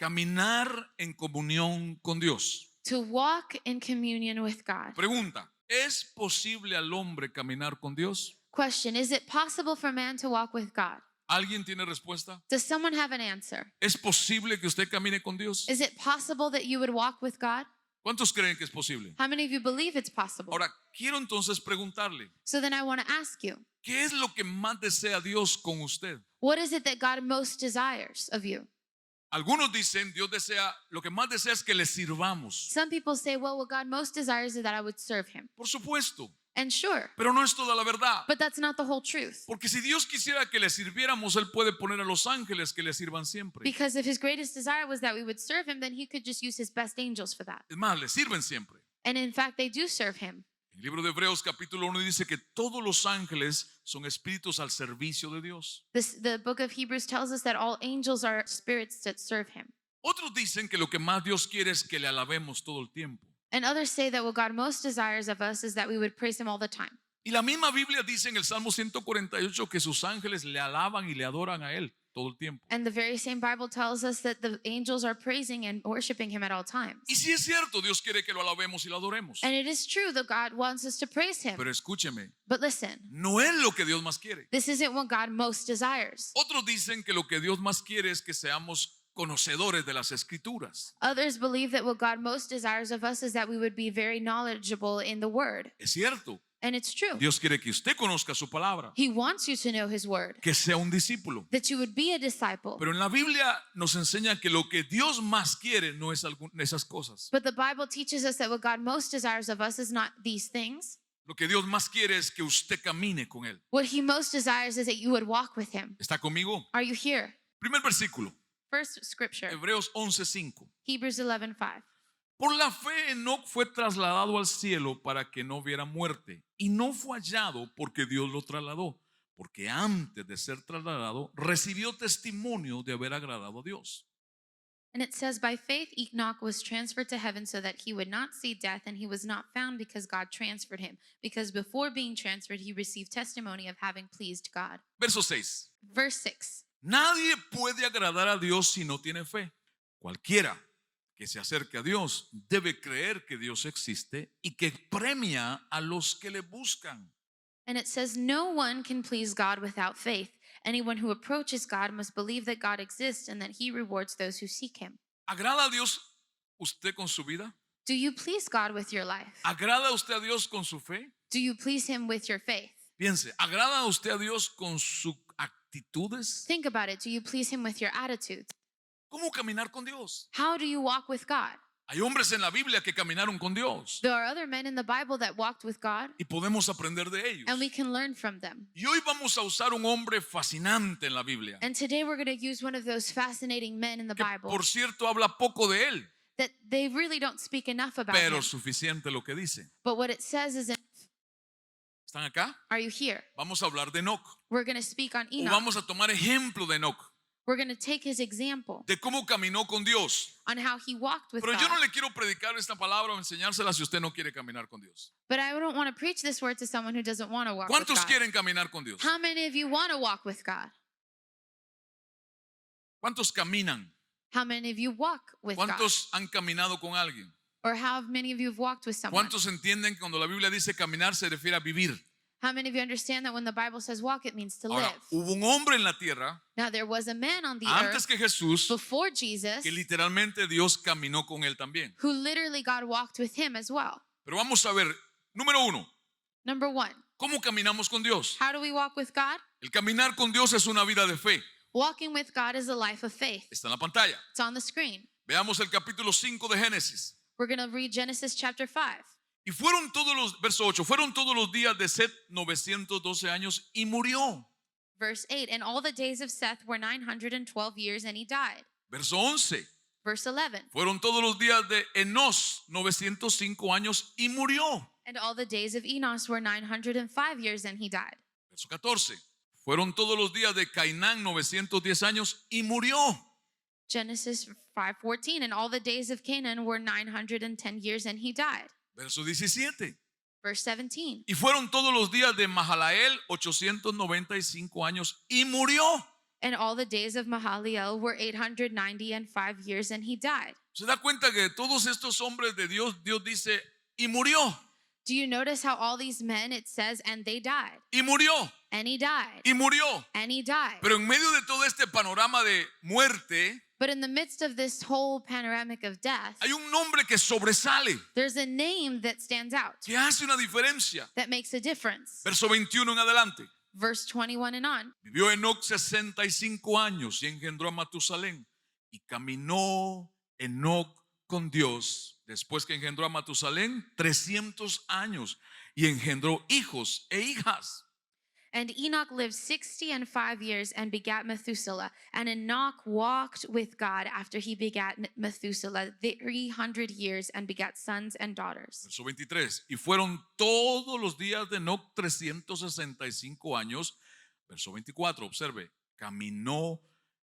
Caminar en comunión con Dios. To walk in communion with God. Pregunta, ¿es posible al hombre caminar con Dios? Question, is it possible for man to walk with God? ¿Alguien tiene respuesta? Does someone have an answer? ¿Es posible que usted camine con Dios? Is it possible that you would walk with God? ¿Cuántos creen que es posible? How many of you believe it's possible? Ahora, quiero entonces preguntarle, So then I want to ask you, ¿qué es lo que más desea Dios con usted? what is it that God most desires of you? Algunos dicen, Dios desea, lo que más desea es que le sirvamos. Some people say, well, what God most desires is that I would serve him. Por supuesto, And sure, pero no es toda la verdad. but that's not the whole truth. Porque si Dios quisiera que le sirviéramos, Él puede poner a los ángeles que le sirvan siempre. Because if his greatest desire was that we would serve him, then he could just use his best angels for that. Es más, le sirven siempre. And in fact, they do serve him. El libro de Hebreos capítulo 1 dice que todos los ángeles son espíritus al servicio de Dios. The book of Hebrews tells us that all angels are spirits that serve him. Otros dicen que lo que más Dios quiere es que le alabemos todo el tiempo. And others say that what God most desires of us is that we would praise him all the time. Y la misma Biblia dice en el Salmo 148 que sus ángeles le alaban y le adoran a Él todo el tiempo. And the very same Bible tells us that the angels are praising and worshiping him at all times. Y si es cierto, Dios quiere que lo alabemos y lo adoremos. And it is true that God wants us to praise him. Pero escúcheme, But listen, no es lo que Dios más quiere. this isn't what God most desires. Otros dicen que lo que Dios más quiere es que seamos conocedores de las escrituras. Others believe that what God most desires of us is that we would be very knowledgeable in the word. Es cierto, And it's true. Dios quiere que usted conozca su palabra, He wants you to know his word, que sea un discípulo. that you would be a disciple. Pero en la Biblia nos enseña que lo que Dios más quiere no es esas cosas. But the Bible teaches us that what God most desires of us is not these things. Lo que Dios más quiere es que usted camine con Él. What he most desires is that you would walk with him. ¿Está conmigo? Are you here? Primer versículo, First scripture, Hebreos 11:5. Hebrews 11:5. Por la fe Enoc fue trasladado al cielo para que no viera muerte, y no fue hallado porque Dios lo trasladó, porque antes de ser trasladado recibió testimonio de haber agradado a Dios. And it says, by faith Enoch was transferred to heaven so that he would not see death, and he was not found because God transferred him, because before being transferred he received testimony of having pleased God. Verso 6. Verse 6. Nadie puede agradar a Dios si no tiene fe. Cualquiera que se acerque a Dios debe creer que Dios existe y que premia a los que le buscan. And it says, no one can please God without faith. Anyone who approaches God must believe that God exists and that he rewards those who seek him. ¿Agrada a Dios usted con su vida? Do you please God with your life? ¿Agrada usted a Dios con su fe? Do you please him with your faith? Piense, ¿agrada usted a Dios con sus actitudes? Think about it. Do you please him with your attitudes? ¿Cómo caminar con Dios? How do you walk with God? Hay hombres en la Biblia que caminaron con Dios There are other men in the Bible that walked with God, y podemos aprender de ellos. and we can learn from them. Y hoy vamos a usar un hombre fascinante en la Biblia, And today we're going to use one of those fascinating men in the que Bible por cierto habla poco de él, that they really don't speak enough about pero him. suficiente lo que dice. But what it says is, ¿Están acá? are you here? Vamos a hablar de Enoc. We're going to speak on O Enoch. vamos a tomar ejemplo de Enoc, We're going to take his example de cómo caminó con Dios. on how he walked with Pero yo no God. le quiero predicar esta palabra o enseñársela si usted no quiere caminar con Dios. But I don't want to preach this word to someone who doesn't want to walk with ¿Cuántos God. quieren caminar con Dios? How many of you want to walk with God? ¿Cuántos caminan? How many of you walk with God? ¿Cuántos han caminado con alguien? Or how many of you have walked with someone? ¿Cuántos entienden que cuando la Biblia dice caminar se refiere a vivir? How many of you understand that when the Bible says walk, it means to Ahora, live? hubo un hombre en la tierra Now, there was a man on the antes earth que Jesús before Jesus que literalmente Dios caminó con él también. who literally God walked with him as well. Pero vamos a ver, número uno, Number one, ¿cómo caminamos con Dios? how do we walk with God? El caminar con Dios es una vida de fe. Walking with God is a life of faith. Está en la pantalla. It's on the screen. Veamos el capítulo 5 de Génesis. We're going to read Genesis chapter 5. Y fueron todos los, verso 8, fueron todos los días de Set 912 años y murió. Verse 8, and all the days of Seth were 912 years, and he died. Verso 11, Verse 11, fueron todos los días de Enos 905 años y murió. and all the days of Enos were 905 years, and he died. Verso 14, fueron todos los días de Cainán 910 años y murió. Genesis 5:14, and all the days of Canaan were 910 years, and he died. Verso 17, Verse 17, y fueron todos los días de Mahalael 895 años y murió. And all the days of Mahalalel were 895 years, and he died. Se da cuenta que de todos estos hombres de Dios, Dios dice, y murió, Do you notice how all these men, it says, and they died, y murió, and he died, y murió. and he died. Pero en medio de todo este panorama de muerte, But in the midst of this whole panoramic of death, hay un nombre que sobresale, there's a name that stands out, que hace una diferencia. that makes a difference. Verso 21 en adelante. Verse 21 and on. Vivió Enoc 65 años y engendró a Matusalén. Y caminó Enoc con Dios. Después que engendró a Matusalén, 300 años. Y engendró hijos e hijas. And Enoch lived 65 years and begat Methuselah. And Enoch walked with God after he begat Methuselah 300 years and begat sons and daughters. Verso 23. Y fueron todos los días de Enoc 365 años. Verso 24, observe. Caminó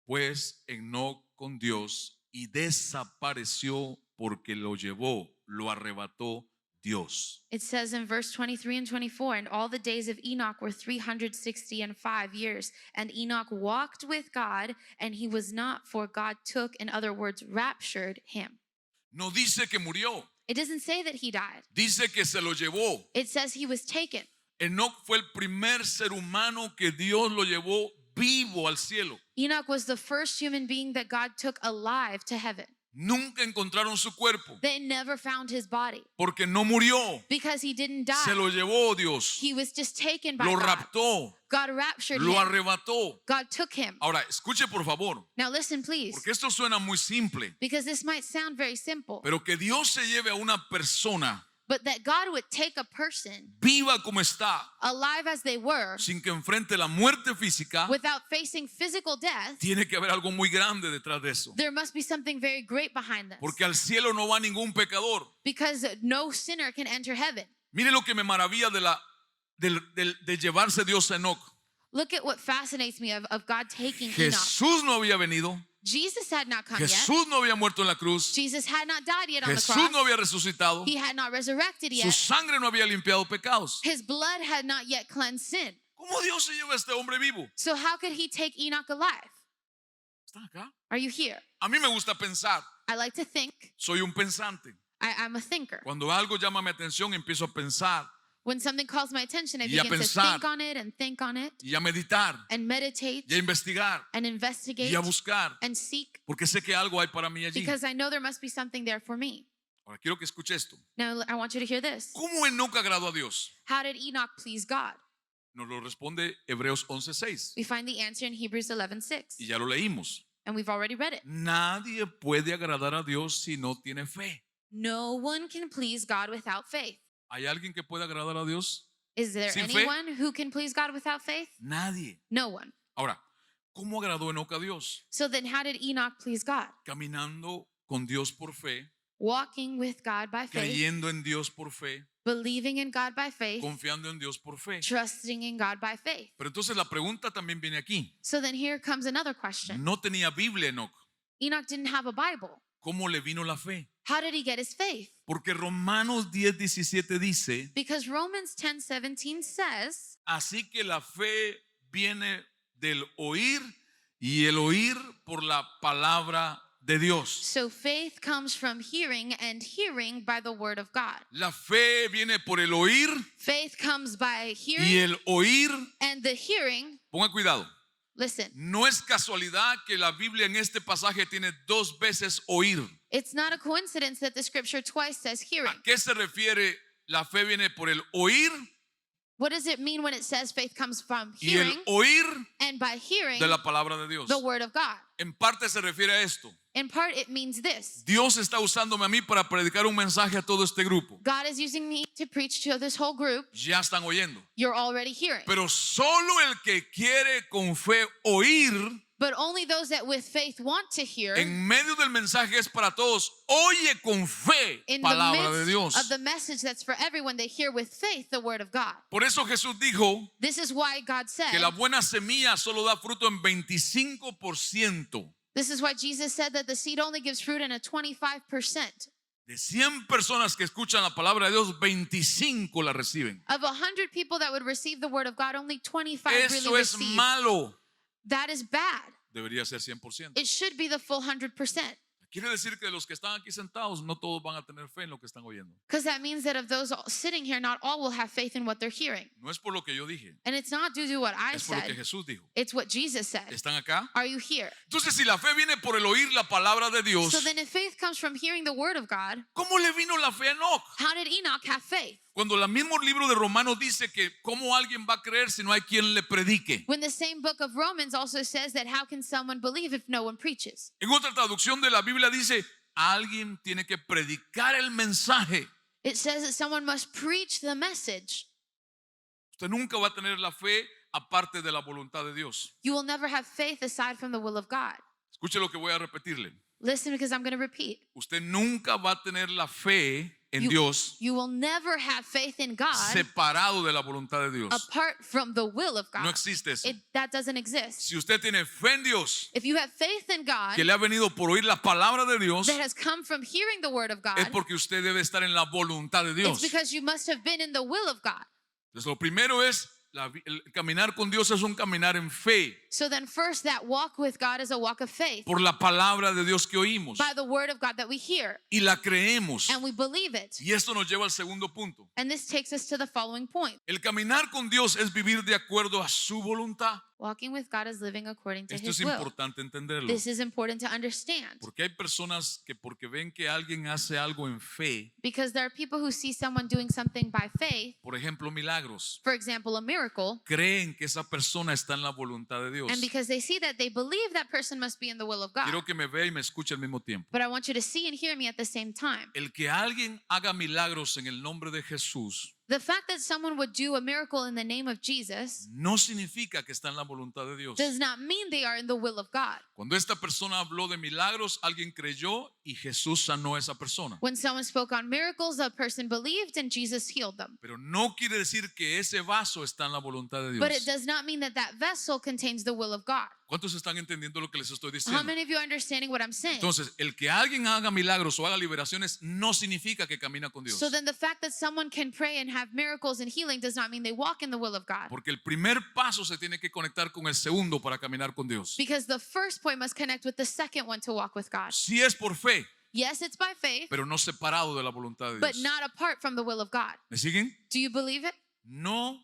pues Enoc con Dios y desapareció porque lo llevó, lo arrebató Dios. It says in verse 23 and 24, and all the days of Enoch were 365 years. And Enoch walked with God, and he was not, for God took, in other words, raptured him. No dice que murió, It doesn't say that he died. dice que se lo llevó. It says he was taken. Enoc fue el primer ser humano que Dios lo llevó vivo al cielo. Enoch was the first human being that God took alive to heaven. Nunca encontraron su cuerpo They never found his body porque no murió. because he didn't die. Se lo llevó Dios, He was just taken by lo God. raptó, God raptured lo him. arrebató. God took him. Ahora, escuche por favor, Now listen, please, porque esto suena muy simple, because this might sound very simple, pero que Dios se lleve a una persona but that God would take a person viva como está, alive as they were sin que enfrente la muerte física, without facing physical death, tiene que haber algo muy grande detrás de eso. there must be something very great behind this, Porque al cielo no va ningún pecador. because no sinner can enter heaven. Mire lo que me maravilla de llevarse Dios a Enoc. Look at what fascinates me of God taking Enoch. Jesús no había venido, Jesus had not come yet. Jesús no había muerto en la cruz, Jesus had not died yet on the Jesús cross. no había resucitado, He had not resurrected su yet. sangre no había limpiado pecados. His blood had not yet cleansed sin. ¿Cómo Dios se lleva a este hombre vivo? So how could he take Enoch alive? ¿Está acá? Are you here? A mí me gusta pensar, I like to think. soy un pensante. I'm a thinker. Cuando algo llama mi atención, empiezo a pensar When something calls my attention, I Y a begin to pensar. think on it and think on it y a meditar and meditate y a investigar and investigate y a buscar, and seek, porque sé que algo hay para mí allí. because I know there must be something there for me. Ahora quiero que escuche esto. Now, I want you to hear this. ¿Cómo Enoc agradó a Dios? How did Enoch please God? Nos lo responde Hebreos 11:6 We find the answer in Hebrews 11:6, y ya lo leímos. and we've already read it. Nadie puede agradar a Dios si no tiene fe. No one can please God without faith. ¿Hay alguien que puede agradar a Dios? Is there Sin fe? anyone who can please God without faith? Nadie. No one. Ahora, ¿cómo agradó Enoc a Dios? So then, how did Enoch please God? Caminando con Dios por fe, Walking with God by faith, creyendo en Dios por fe, believing in God by faith, confiando en Dios por fe. trusting in God by faith. Pero entonces la pregunta también viene aquí. So then here comes another question. No tenía Biblia Enoc. Enoch didn't have a Bible. ¿Cómo le vino la fe? How did he get his faith? Porque Romanos 10:17 dice, Because Romans 10:17 says, así que la fe viene del oír y el oír por la palabra de Dios. so faith comes from hearing, and hearing by the word of God. La fe viene por el oír Faith comes by y hearing, el oír, and the hearing, ponga cuidado, listen, no es casualidad que la Biblia en este pasaje tiene 2 veces oír. it's not a coincidence that the scripture twice says hearing. ¿A qué se refiere? La fe viene por el oír What does it mean when it says faith comes from y el hearing, oír and by hearing de la palabra de Dios. the word of God? En parte se refiere a esto. In part, it means this. Dios está usándome a mí para predicar un mensaje a todo este grupo. God is using me to preach to this whole group. Ya están oyendo. You're already hearing. Pero solo el que quiere con fe oír, But only those that with faith want to hear, en medio del mensaje es para todos. Oye con fe in the palabra de midst Dios. of the message that's for everyone, they hear with faith the word of God. Por eso Jesús dijo This is why God said, que la buena semilla solo da fruto en 25%. this is why Jesus said that the seed only gives fruit in a 25%. De 100 personas que escuchan la palabra de Dios, 25 la reciben. Of 100 people that would receive the word of God, only 25 Eso really es receive. malo. That is bad. Debería ser 100%. It should be the full 100%. Quiere decir que de los que están aquí sentados, no todos van a tener fe en lo que están oyendo. Because that means that of those sitting here, not all will have faith in what they're hearing. No es por lo que yo dije, And it's not due to what I es por lo que said. Jesús dijo. It's what Jesus said. ¿Están acá? Are you here? Entonces, si la fe viene por el oír la palabra de Dios, So then if faith comes from hearing the word of God, ¿cómo le vino la fe a Enoch? how did Enoch have faith? Cuando el mismo libro de Romanos dice que cómo alguien va a creer si no hay quien le predique. When the same book of Romans also says that how can someone believe if no one preaches? En otra traducción de la Biblia dice, alguien tiene que predicar el mensaje. It says that someone must preach the message. Usted nunca va a tener la fe aparte de la voluntad de Dios. You will never have faith aside from the will of God. Escuche lo que voy a repetirle. Listen, because I'm going to repeat. Usted nunca va a tener la fe en Dios You will never have faith in God separado de la voluntad de Dios. apart from the will of No God. existe eso. That doesn't exist. Si usted tiene fe en Dios, If you have faith in God que le ha venido por oír la palabra de Dios, that has come from hearing the word of God, es porque usted debe estar en la voluntad de it's Dios. because you must have been in the will of God. Entonces, lo primero es, el caminar con Dios es un caminar en fe, So then first, that walk with God is a walk of faith por la palabra de Dios que oímos by the word of God that we hear y la creemos. and we believe it. Y esto nos lleva al segundo punto. And this takes us to the following point. El caminar con Dios es vivir de acuerdo a su voluntad. Walking with God is living according to Esto es his will. importante entenderlo. This is important to understand Porque hay personas que porque ven que alguien hace algo en fe, because there are people who see someone doing something by faith, por ejemplo, milagros, for example, a miracle, creen que esa persona está en la voluntad de Dios. and because they see that, they believe that person must be in the will of God. Quiero que me vea y me escuche al mismo tiempo. But I want you to see and hear me at the same time. El que alguien haga milagros en el nombre de Jesús The fact that someone would do a miracle in the name of Jesus no significa que está en la voluntad de Dios. does not mean they are in the will of God. Cuando esta persona habló de milagros, alguien creyó y Jesús sanó a esa persona. When someone spoke on miracles, a person believed and Jesus healed them. Pero no quiere decir que ese vaso está en la voluntad de But it Dios. does not mean that that vessel contains the will of God. ¿Cuántos están entendiendo lo que les estoy How diciendo? many of you are understanding what I'm saying? Entonces, el que alguien haga milagros o haga liberaciones no significa que camina con Dios. So then the fact that someone can pray and have miracles and healing does not mean they walk in the will of God. Porque el primer paso se tiene que conectar con el segundo para caminar con Dios. Because the first point must connect with the second one to walk with God. Si es por fe, Yes, it's by faith, pero no separado de la voluntad de but Dios. not apart from the will of God. ¿Me siguen? Do you believe it? No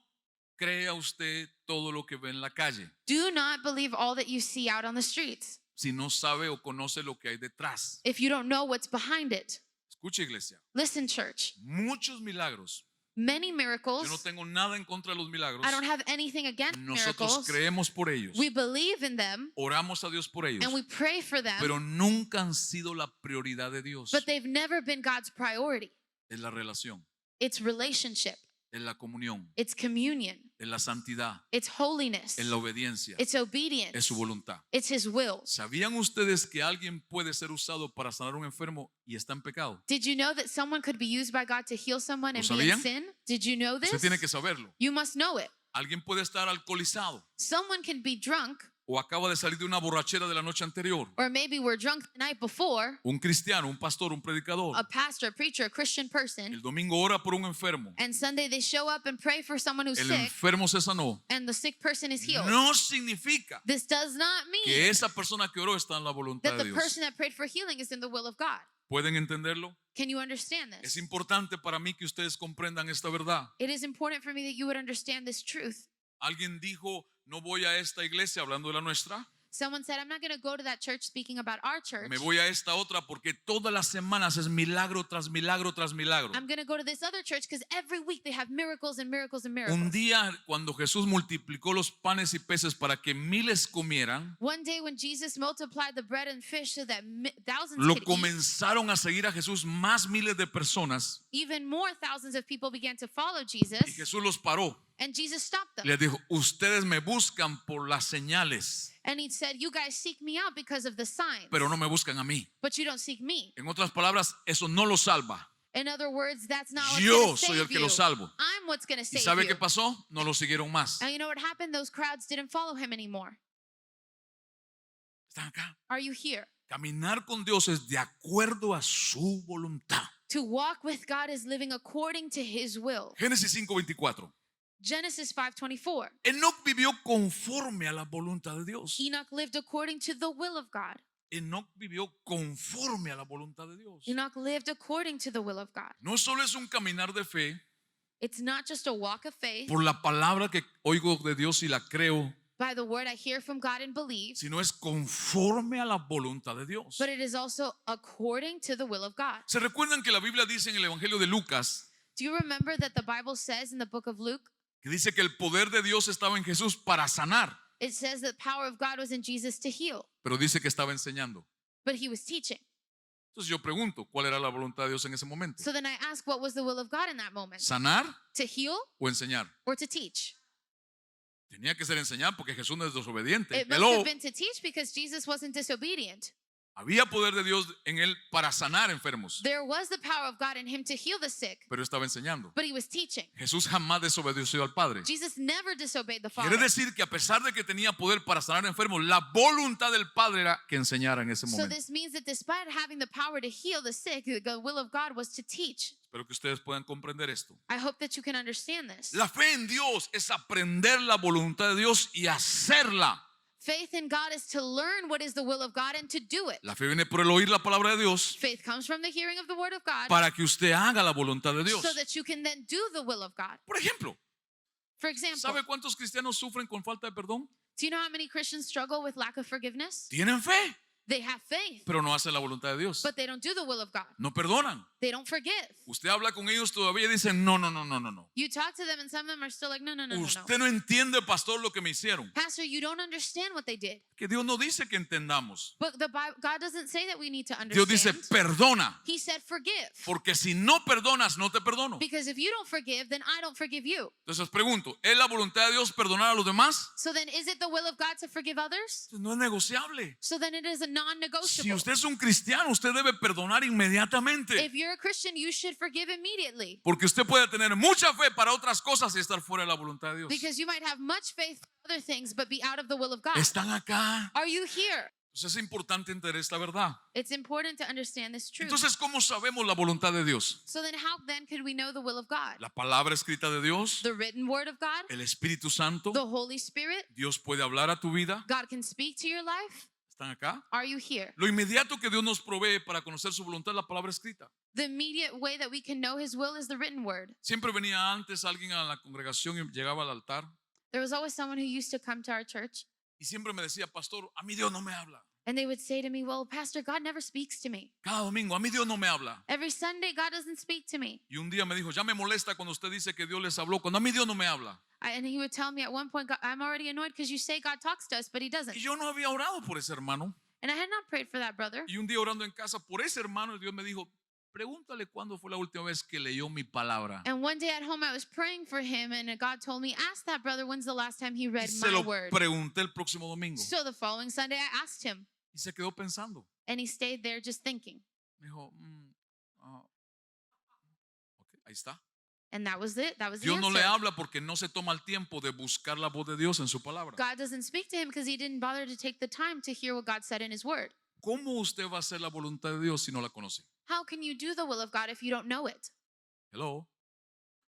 crea usted todo lo que ve en la calle Do not believe all that you see out on the streets si no sabe o conoce lo que hay detrás. if you don't know what's behind it. Escuche, iglesia, Listen, church. muchos milagros. Many Yo no miracles. tengo nada en contra de los milagros. I don't have anything against Nosotros miracles. creemos por ellos. We believe in them Oramos a Dios por ellos. and we pray for them, Pero nunca han sido la prioridad de Dios. but they've never been God's priority. Es la relación, It's relationship, es la comunión, it's communion, es la santidad, it's holiness, es la obediencia, it's es obedience, su voluntad. it's his will. ¿Sabían ustedes que alguien puede ser usado para sanar a un enfermo y está en pecado? Did you know that someone could be used by God to heal someone and ¿Lo be in sabían? sin? Did you know Usted this? tiene que saberlo. You must know it. Alguien puede estar alcoholizado Someone can be drunk, o acaba de salir de una borrachera de la noche anterior. or maybe we're drunk the night before. Un cristiano, un pastor, un predicador. A pastor, a preacher, a Christian person, El domingo ora por un enfermo. and Sunday they show up and pray for someone who's El sick, enfermo se sanó. and the sick person is healed. No significa This does not que mean esa persona que oró está en la voluntad that de the Dios. person that prayed for healing is in the will of God. ¿Pueden entenderlo? Can you understand Es this? importante para mí que ustedes comprendan esta verdad. It is important for me that you would understand this truth. Alguien dijo, no voy a esta iglesia hablando de la nuestra. Someone said, I'm not going to go to that church speaking about our church. Me voy a esta otra porque todas las semanas es milagro tras milagro tras milagro. I'm going to go to this other church because every week they have miracles and miracles and Un miracles. día cuando Jesús multiplicó los panes y peces para que miles comieran, One day when Jesus multiplied the bread and fish so that thousands lo could eat, comenzaron a seguir a Jesús más miles de personas even more thousands of people began to follow y Jesus, Jesús los paró. and Jesus stopped them. Les dijo, ustedes me buscan por las señales, And he said, you guys seek me out because of the signs, pero no me buscan a mí. but you don't seek me. En otras palabras, eso no los salva. In other words, that's not what's Yo going to soy el save que you. los salvo. I'm what's going to ¿Y save sabe you. qué pasó? No lo siguieron más. And you know what happened? Those crowds didn't follow him anymore. ¿Están acá? Are you here? Caminar con Dios es de acuerdo a su voluntad. To walk with God is living according to his will. Génesis 5:24. Genesis 5:24. Enoc vivió conforme a la voluntad de Dios. Enoch lived according to the will of God. Enoc vivió conforme a la voluntad de Dios. Enoch lived according to the will of God. No solo es un caminar de fe It's not just a walk of faith por la palabra que oigo de Dios y la creo, by the word I hear from God and believe, sino es conforme a la voluntad de Dios. but it is also according to the will of God. ¿Se recuerdan que la Biblia dice en el Evangelio de Lucas Do you remember that the Bible says in the book of Luke, que dice que el poder de Dios estaba en Jesús para sanar, it says that the power of God was in Jesus to heal, pero dice que estaba enseñando? but he was teaching. Entonces yo pregunto, ¿cuál era la voluntad de Dios en ese momento? So then I ask, what was the will of God in that moment? ¿Sanar To heal o enseñar? or to teach? Tenía que ser enseñar porque Jesús no es desobediente. It must Hello. have been to teach because Jesus wasn't disobedient. Había poder de Dios en él para sanar enfermos, There was the power of God in him to heal the sick, pero estaba enseñando. but he was teaching. Jesús jamás desobedeció al Padre. Jesus never disobeyed the Quiere Father. decir que a pesar de que tenía poder para sanar enfermos, la voluntad del Padre era que enseñara en ese So momento. this means that despite having the power to heal the sick, the will of God was to teach. Espero que ustedes puedan comprender esto. I hope that you can understand this. La fe en Dios es aprender la voluntad de Dios y hacerla. Faith in God is to learn what is the will of God and to do it. La fe viene por el oír la palabra de Dios Faith comes from the hearing of the word of God para que usted haga la voluntad de Dios. so that you can then do the will of God. Por ejemplo, For example, ¿sabe cuántos cristianos sufren con falta de perdón? do you know how many Christians struggle with lack of forgiveness? Tienen fe, They have faith, pero no hacen la voluntad de Dios. but they don't do the will of God. No perdonan. They don't forgive. Usted habla con ellos todavía y dicen, no. You talk to them and some of them are still like, no. Usted no entiende, pastor, lo que me hicieron. Pastor, you don't understand what they did. Que Dios no dice que entendamos. But the Bible, God doesn't say that we need to Dios dice, understand. perdona. He said forgive. Porque si no perdonas, no te perdono. Because if you don't forgive, then I don't forgive you. Entonces pregunto, ¿es la voluntad de Dios perdonar a los demás? So then is it the will of God to forgive others? No es negociable. So then it is a Si non-negotiable. usted es un cristiano, usted debe perdonar inmediatamente. If you're a Christian, you should forgive immediately. Porque usted puede tener mucha fe para otras cosas y estar fuera de la voluntad de Dios. Because you might have much faith for other things, but be out of the will of God. Están acá. Are you here? Entonces es importante entender esta verdad. It's important to understand this truth. Entonces, ¿cómo sabemos la voluntad de Dios? So then how then could we know the will of God? La palabra escrita de Dios, The written word of God, el Espíritu Santo, the Holy Spirit, Dios puede hablar a tu vida. God can speak to your life. ¿Están acá? Are you here? Lo inmediato que Dios nos provee para conocer su voluntad es la palabra escrita. The immediate way that we can know his will is the written word. Siempre venía antes alguien a la congregación y llegaba al altar There was always someone who used to come to our church y siempre me decía, pastor, a mí Dios no me habla. and they would say to me, well, Pastor, God never speaks to me. Cada domingo, a mí Dios no me habla. Every Sunday, God doesn't speak to me. Y un día me dijo, ya me molesta cuando usted dice que Dios les habló, cuando a mí Dios no me habla. And he would tell me at one point, God, I'm already annoyed because you say God talks to us, but he doesn't. Y yo no había orado por ese hermano. And I had not prayed for that brother. Y un día orando en casa por ese hermano, Dios me dijo, pregúntale cuándo fue la última vez que leyó mi palabra. And one day at home, I was praying for him, and God told me, ask that brother when's the last time he Y read se my lo word. pregunté el próximo domingo. So the following Sunday, I asked him, Y se quedó pensando. and he stayed there just thinking. Me dijo, ok, ahí está. And that was it. That was the Dios no answer. le habla porque no se toma el tiempo de buscar la voz de Dios en su palabra. God doesn't speak to him because he didn't bother to take the time to hear what God said in his word. ¿Cómo usted va a hacer la voluntad de Dios si no la conoce? How can you do the will of God if you don't know it? Hello.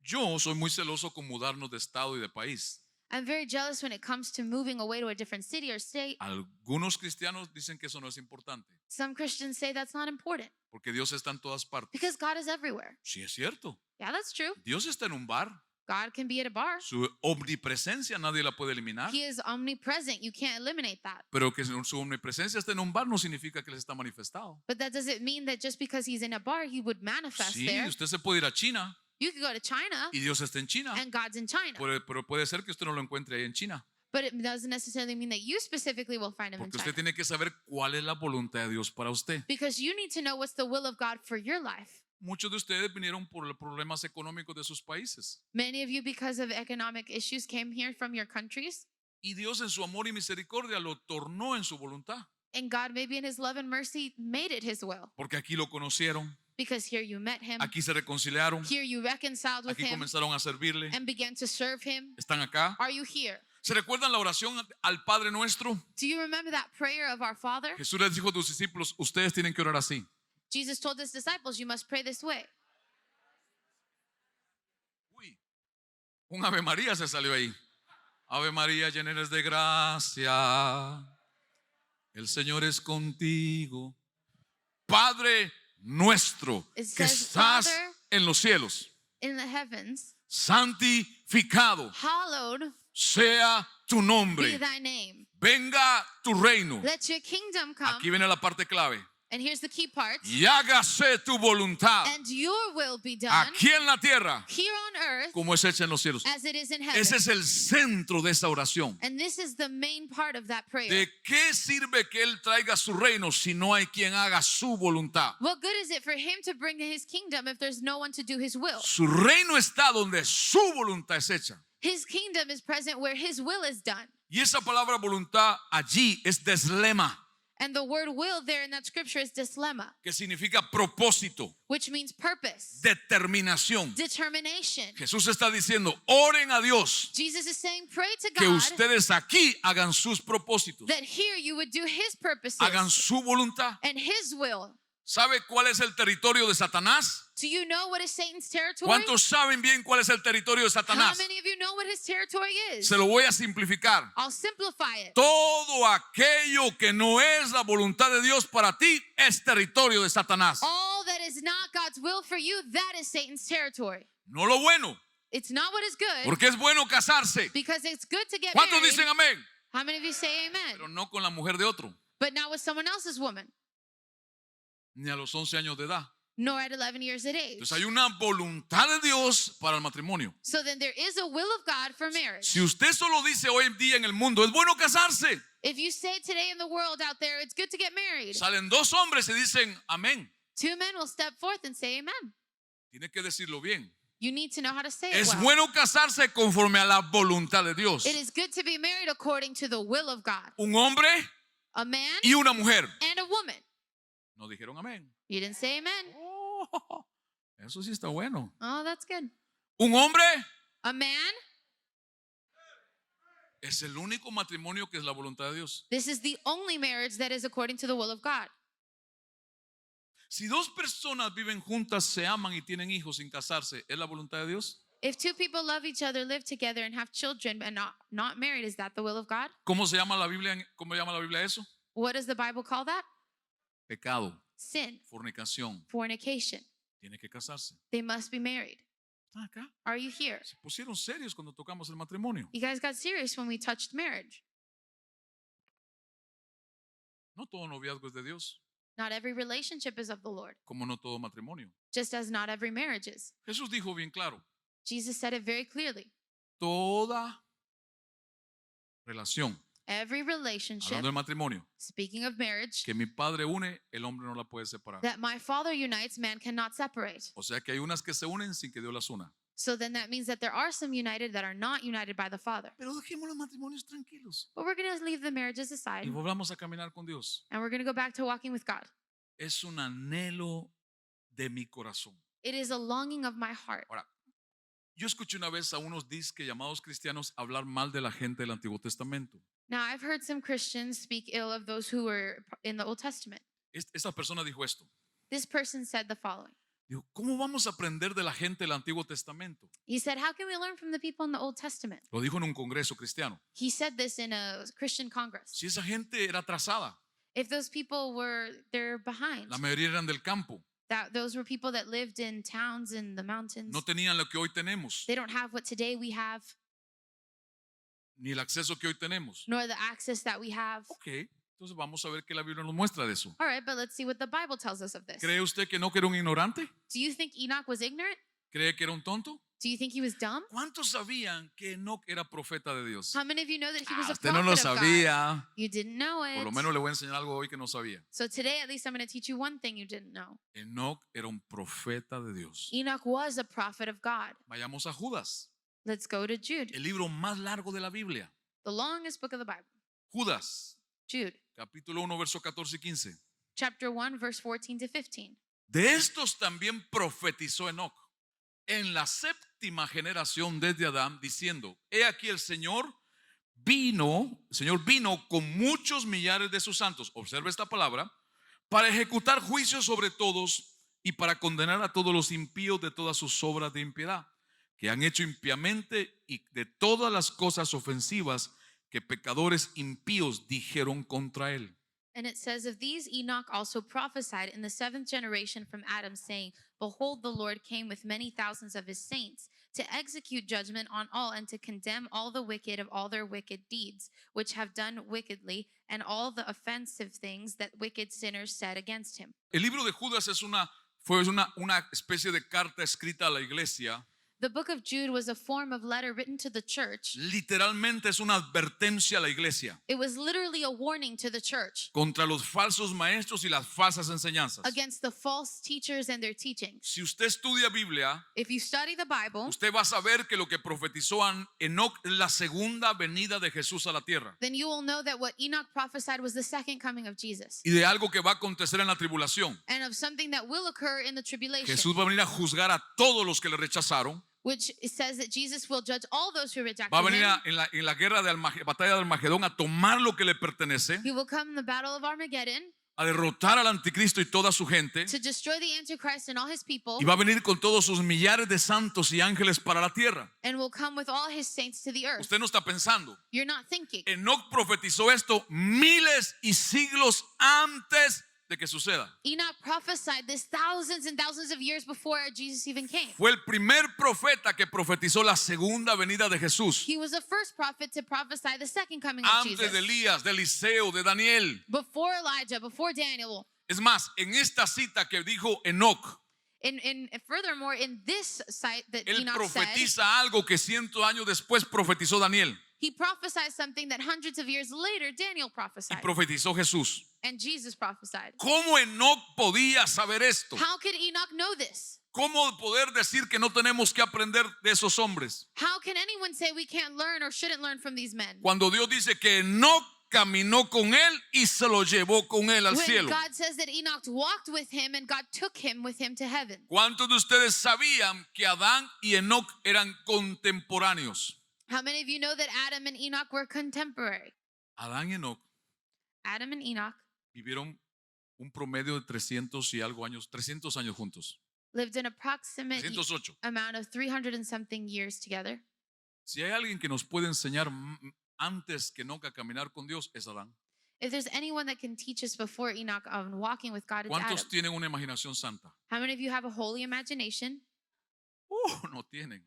Yo soy muy celoso con mudarnos de estado y de país. I'm very jealous when it comes to moving away to a different city or state. Algunos cristianos dicen que eso no es importante Some Christians say that's not important porque Dios está en todas partes. because God is everywhere. Sí, es cierto. Yeah, that's true. Dios está en un bar. God can be at a bar. Su omnipresencia nadie la puede eliminar. He is omnipresent. You can't eliminate that. Pero que su omnipresencia esté en un bar no significa que les está manifestado. But that doesn't mean that just because he's in a bar, he would manifest Sí, there. usted se puede ir a China You could go to China y Dios está en China. and God's in China. Pero puede ser que usted no lo encuentre ahí en China. But it doesn't necessarily mean that you specifically will find him in Porque China. usted tiene que saber cuál es la voluntad de Dios para usted. Because you need to know what's the will of God for your life. Muchos de ustedes vinieron por los problemas económicos de sus países. Many of you, because of economic issues, came here from your countries. Y Dios en su amor y misericordia lo tornó en su voluntad. And God, maybe in his love and mercy, made it his will. Porque aquí lo conocieron, Because here you met him. aquí se reconciliaron, Here you reconciled with aquí him comenzaron a servirle. and began to serve him. ¿Están acá? Are you here? ¿Se recuerdan la oración al Padre Nuestro? Do you remember that prayer of our Father? Jesús les dijo a sus discípulos, ustedes tienen que orar así. Jesus told his disciples, you must pray this way. Un Ave María se salió ahí. Ave María, llena eres de gracia. El Señor es contigo. Padre nuestro It que says, estás Father en los cielos, in the heavens, santificado hallowed sea tu be nombre. thy name. Venga tu reino. Let your kingdom come. Aquí viene la parte clave. And here's the key part. Y hágase tu voluntad And your will be done aquí en la tierra here on earth como es hecha en los cielos. as it is in heaven. Ese es el centro de esta oración. And this is the main part of that prayer. ¿De qué sirve que Él traiga su reino si no hay quien haga su voluntad? What good is it for him to bring his kingdom if there's no one to do his will? Su reino está donde su voluntad es hecha. His kingdom is present where his will is done. Y esa palabra voluntad allí es deslema, And the word will there in that scripture is dislema, que significa propósito, which means purpose, determinación. determination. Jesús está diciendo, oren a Dios, Jesus is saying, pray to que God ustedes aquí hagan sus propósitos, that here you would do his purposes hagan su voluntad. and his will. ¿Sabe cuál es el territorio de Satanás? Do you know what is Satan's territory? ¿Cuántos saben bien cuál es el territorio de How Satanás? many of you know what his territory is? Se lo voy a simplificar. I'll simplify it. Todo aquello que no es la voluntad de Dios para ti es territorio de Satanás. All that is not God's will for you, that is Satan's territory. No lo bueno, It's not what is good porque es bueno casarse. because it's good to get ¿Cuántos married. dicen amén? How many of you say amen? Pero no con la mujer de otro, But not with someone else's woman, ni a los 11 años de edad. nor at 11 years of age. Entonces hay una voluntad de Dios para el matrimonio. So then there is a will of God for marriage. Si usted solo dice hoy en día en el mundo, es bueno casarse. If you say today in the world out there, it's good to get married, Salen dos hombres y dicen amén. two men will step forth and say amen. Tiene que decirlo bien. You need to know how to say it Es well. bueno casarse conforme a la voluntad de Dios. It is good to be married according to the will of God. Un hombre A man y una mujer. and a woman. No dijeron amén. You didn't say amen. Oh, eso sí está bueno. Oh, that's good. Un hombre A man, es el único matrimonio que es la voluntad de Dios. this is the only marriage that is according to the will of God. Si dos personas viven juntas, se aman y tienen hijos sin casarse, ¿es la voluntad de Dios? If two people love each other, live together, and have children, and not married, is that the will of God? ¿Cómo se llama la Biblia? ¿Cómo llama la Biblia eso? What does the Bible call that? Pecado, Sin, fornicación. fornication. Tiene que casarse. They must be married. ¿Están acá? Are you here? Se pusieron serios cuando tocamos el matrimonio. You guys got serious when we touched marriage. No todo noviazgo es de Dios, Not every relationship is of the Lord, como no todo matrimonio. just as not every marriage is. Jesús dijo bien claro, Jesus said it very clearly. toda relación, Every relationship, hablando del matrimonio, speaking of marriage, que mi padre une, el hombre no la puede separar. that my Father unites, man cannot separate. O sea que hay unas que se unen sin que Dios las una. So then that means that there are some united that are not united by the Father. Pero dejemos los matrimonios tranquilos But we're going to leave the marriages aside y volvamos a caminar con Dios. and we're going to go back to walking with God. Es un anhelo de mi corazón. It is a longing of my heart. Ahora, yo escuché una vez a unos disque llamados cristianos hablar mal de la gente del Antiguo Testamento. Now, I've heard some Christians speak ill of those who were in the Old Testament. Esta persona dijo esto. This person said the following. Dijo, ¿cómo vamos a aprender de la gente del Antiguo Testamento? He said, how can we learn from the people in the Old Testament? Lo dijo en un congreso cristiano. He said this in a Christian congress. Si esa gente era atrasada, If those people they're behind, la mayoría eran del campo, that those were people that lived in towns in the mountains. no tenían lo que hoy tenemos, They don't have what today we have, ni el acceso que hoy tenemos. nor the access that we have. Ok, entonces vamos a ver qué la Biblia nos muestra de eso. All right, but let's see what the Bible tells us of this. ¿Cree usted que no que era un ignorante? Do you think Enoch was ignorant? ¿Cree que era un tonto? Do you think he was dumb? ¿Cuántos sabían que Enoch era profeta de Dios? How many of you know that he was a Usted no lo prophet of God? sabía. You didn't know it. Por lo menos le voy a enseñar algo hoy que no sabía. So today, at least, I'm going to teach you one thing you didn't know. Enoch era un profeta de Dios. Enoch was a prophet of God. Vayamos a Judas, Let's go to Jude, el libro más largo de la Biblia. the longest book of the Bible. Judas, Jude, capítulo 1, verso 14 y 15. chapter 1, verse 14 to 15. De estos también profetizó Enoch en la séptima generación desde Adán, diciendo: He aquí el Señor vino con muchos millares de sus santos. Observa esta palabra: para ejecutar juicios sobre todos y para condenar a todos los impíos de todas sus obras de impiedad, que han hecho impíamente y de todas las cosas ofensivas que pecadores impíos dijeron contra él. And it says, of these Enoch also prophesied in the seventh generation from Adam, saying, Behold, the Lord came with many thousands of his saints to execute judgment on all and to condemn all the wicked of all their wicked deeds, which have done wickedly, and all the offensive things that wicked sinners said against him. El libro de Judas fue una especie de carta escrita a la iglesia. The book of Jude was a form of letter written to the church. Literalmente es una advertencia a la iglesia It was literally a warning to the church contra los falsos maestros y las falsas enseñanzas. against the false teachers and their teachings. Si usted estudia Biblia, If you study the Bible, usted va a saber que lo que profetizó Enoc es la segunda venida de Jesús a la tierra then you will know that what Enoch prophesied was the second coming of Jesus y de algo que va a acontecer en la tribulación. and of something that will occur in the tribulation, Jesús va a venir a juzgar a todos los que le rechazaron. which says that Jesus will judge all those who reject Va a venir him. en la guerra de batalla de Armagedón a tomar lo que le pertenece, He will come in the battle of Armageddon a derrotar al anticristo y toda su gente, to destroy the Antichrist and all his people, y va a venir con todos sus millares de santos y ángeles para la tierra. and will come with all his saints to the earth. Usted no está pensando. You're not thinking. Enoc profetizó esto miles y siglos antes de que suceda. Enoch prophesied this thousands and thousands of years before Jesus even came. Fue el primer profeta que profetizó la segunda venida de Jesús. He was the first prophet to prophesy the second coming of Antes Jesus. de Elías, de Eliseo, de Daniel. Before Elijah, before Daniel. Es más, en esta cita que dijo Enoc, And furthermore, in this site that él Enoch said, profetiza algo que 100 años después profetizó Daniel he prophesied something that hundreds of years later Daniel y prophesied. profetizó Jesús. And Jesus prophesied. ¿Cómo Enoc podía saber esto? How could Enoch know this? ¿Cómo poder decir que no tenemos que aprender de esos hombres? How can anyone say we can't learn or shouldn't learn from these men? Cuando Dios dice que Enoc caminó con él y se lo llevó con él al When cielo. God says that Enoch walked with him and God took him with him to heaven. ¿Cuántos de ustedes sabían que Adán y Enoc eran contemporáneos? How many of you know that Adam and Enoch were contemporary? Adán y Enoc Adam and Enoch vivieron un promedio de 300 y algo años, 300 años juntos. lived an approximate 308. amount of 300 and something years together. Si hay alguien que nos puede enseñar antes que Enoc a caminar con Dios, es Adán. If there's anyone that can teach us before Enoch on walking with God, it's Adam. ¿Cuántos tienen una imaginación santa? How many of you have a holy imagination? No tienen.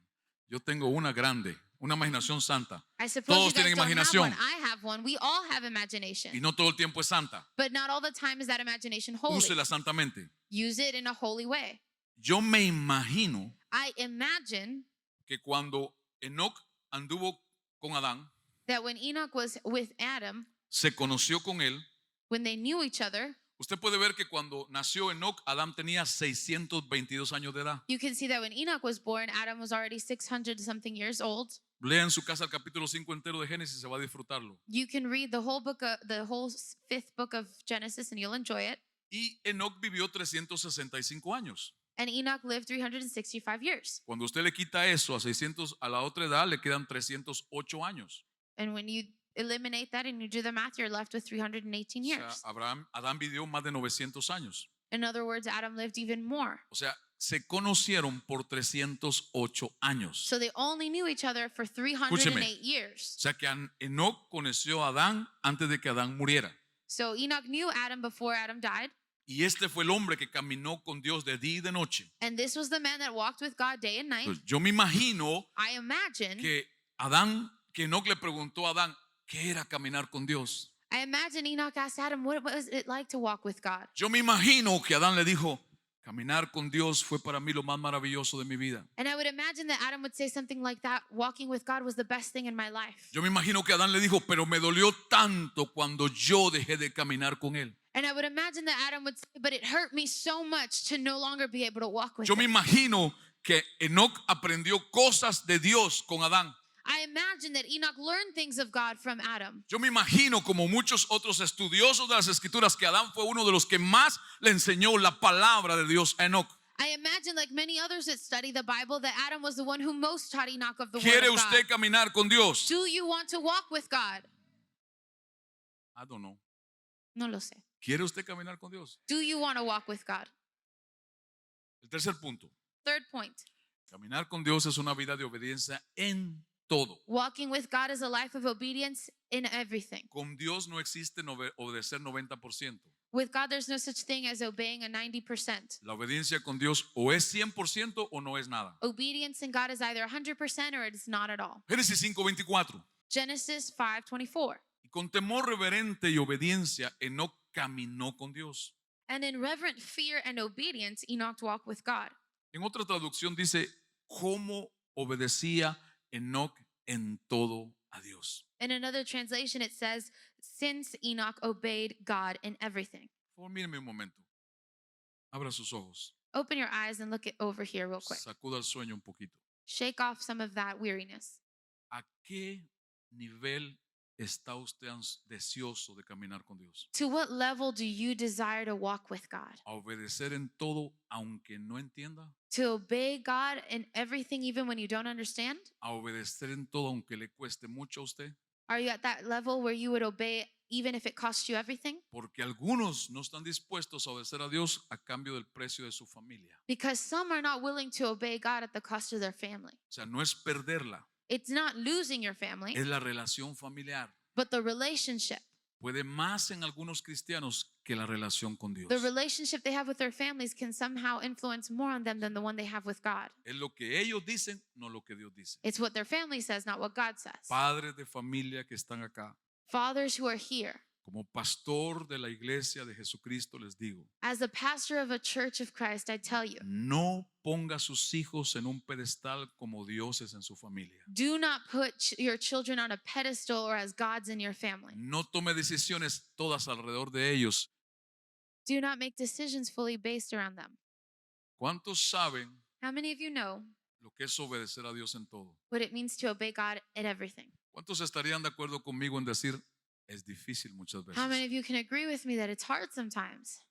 Yo tengo una grande, una imaginación santa. I suppose Todos you guys tienen don't imaginación. have one. I have one. We all have imagination. Y no todo el tiempo es santa. But not all the time is that imagination holy. Úsela santamente. Use it in a holy way. Yo me imagino I imagine que cuando Enoc anduvo con Adán, that when Enoch was with Adam, se conoció con él. when they knew each other, Usted puede ver que cuando nació Enoc, Adán tenía 622 años de edad. you can see that when Enoch was born, Adam was already 600 something years old. Lea en su casa el capítulo 5 entero de Génesis, se va a disfrutarlo. You can read the whole book, the whole fifth book of Genesis, and you'll enjoy it. Y Enoc vivió 365 años. And Enoch lived 365 years. Cuando usted le quita eso a 600 a la otra edad, le quedan 308 años. And when you eliminate that and you do the math, you're left with 318 O sea, years. Adán vivió más de 900 años. In other words, Adam lived even more. O sea, se conocieron por 308 años. So they only knew each other for 308 Escúcheme. years. O sea que Enoc conoció a Adán antes de que Adán muriera. So Enoch knew Adam before Adam died. Y este fue el hombre que caminó con Dios de día y de noche. And this was the man that walked with God day and night. Entonces, yo me imagino I imagine, que Enoc le preguntó a Adán, ¿qué era caminar con Dios? I imagine Enoch asked Adam, what was it like to walk with God? Yo me imagino que Adán le dijo, caminar con Dios fue para mí lo más maravilloso de mi vida. And I would imagine that Adam would say something like that. Walking with God was the best thing in my life. Yo me imagino que Adán le dijo, pero me dolió tanto cuando yo dejé de caminar con él. And I would imagine that Adam would say, but it hurt me so much to no longer be able to walk with Yo me him. imagino que Enoc aprendió cosas de Dios con Adán. I imagine that Enoch learned things of God from Adam. Yo me imagino, como muchos otros estudiosos de las escrituras, que Adán fue uno de los que más le enseñó la palabra de Dios a Enoc. I imagine, like many others that study the Bible, that Adam was the one who most taught Enoch of the word ¿Quiere of God. usted caminar con Dios? Do you want to walk with God? I don't know. No lo sé. ¿Quiere usted caminar con Dios? Do you want to walk with God? El tercer punto. Third point. Caminar con Dios es una vida de obediencia en todo. Walking with God is a life of obedience in everything. Con Dios no existe obedecer 90%. With God, there's no such thing as obeying a 90%. La obediencia con Dios o es 100% o no es nada. Obedience in God is either 100% or it's not at all. Génesis 5:24. Genesis 5:24. Y con temor reverente y obediencia, Enoc caminó con Dios. And in reverent fear and obedience, Enoch walked with God. En otra traducción dice, ¿cómo obedecía Enoc en todo a Dios? In another translation, it says, since Enoch obeyed God in everything. Por favor, míreme un momento. Abra sus ojos. Open your eyes and look over here real quick. Sacuda el sueño un poquito. Shake off some of that weariness. ¿A qué nivel está usted deseoso de caminar con Dios? To what level do you desire to walk with God? ¿A obedecer en todo aunque no entienda? To obey God in everything, even when you don't understand? ¿A obedecer en todo aunque le cueste mucho a usted? Are you at that level where you would obey even if it costs you everything? Porque algunos no están dispuestos a obedecer a Dios a cambio del precio de su familia. Because some are not willing to obey God at the cost of their family. O sea, no es perderla, It's not losing your family, es la relación familiar. but the relationship. Puede más en algunos cristianos que la relación con Dios. The relationship they have with their families can somehow influence more on them than the one they have with God. Es lo que ellos dicen, no lo que Dios dice. It's what their family says, not what God says. Padres de familia que están acá, Fathers who are here, como pastor de la iglesia de Jesucristo les digo, as a pastor of a church of Christ, I tell you, no ponga a sus hijos en un pedestal como dioses en su familia. do not put your children on a pedestal or as gods in your family. No tome decisiones todas alrededor de ellos. Do not make decisions fully based around them. ¿Cuántos saben How many of you know lo que es obedecer a Dios en todo? what it means to obey God in everything? ¿Cuántos estarían de acuerdo conmigo en decir, es difícil muchas How many veces? of you can agree with me that it's hard sometimes?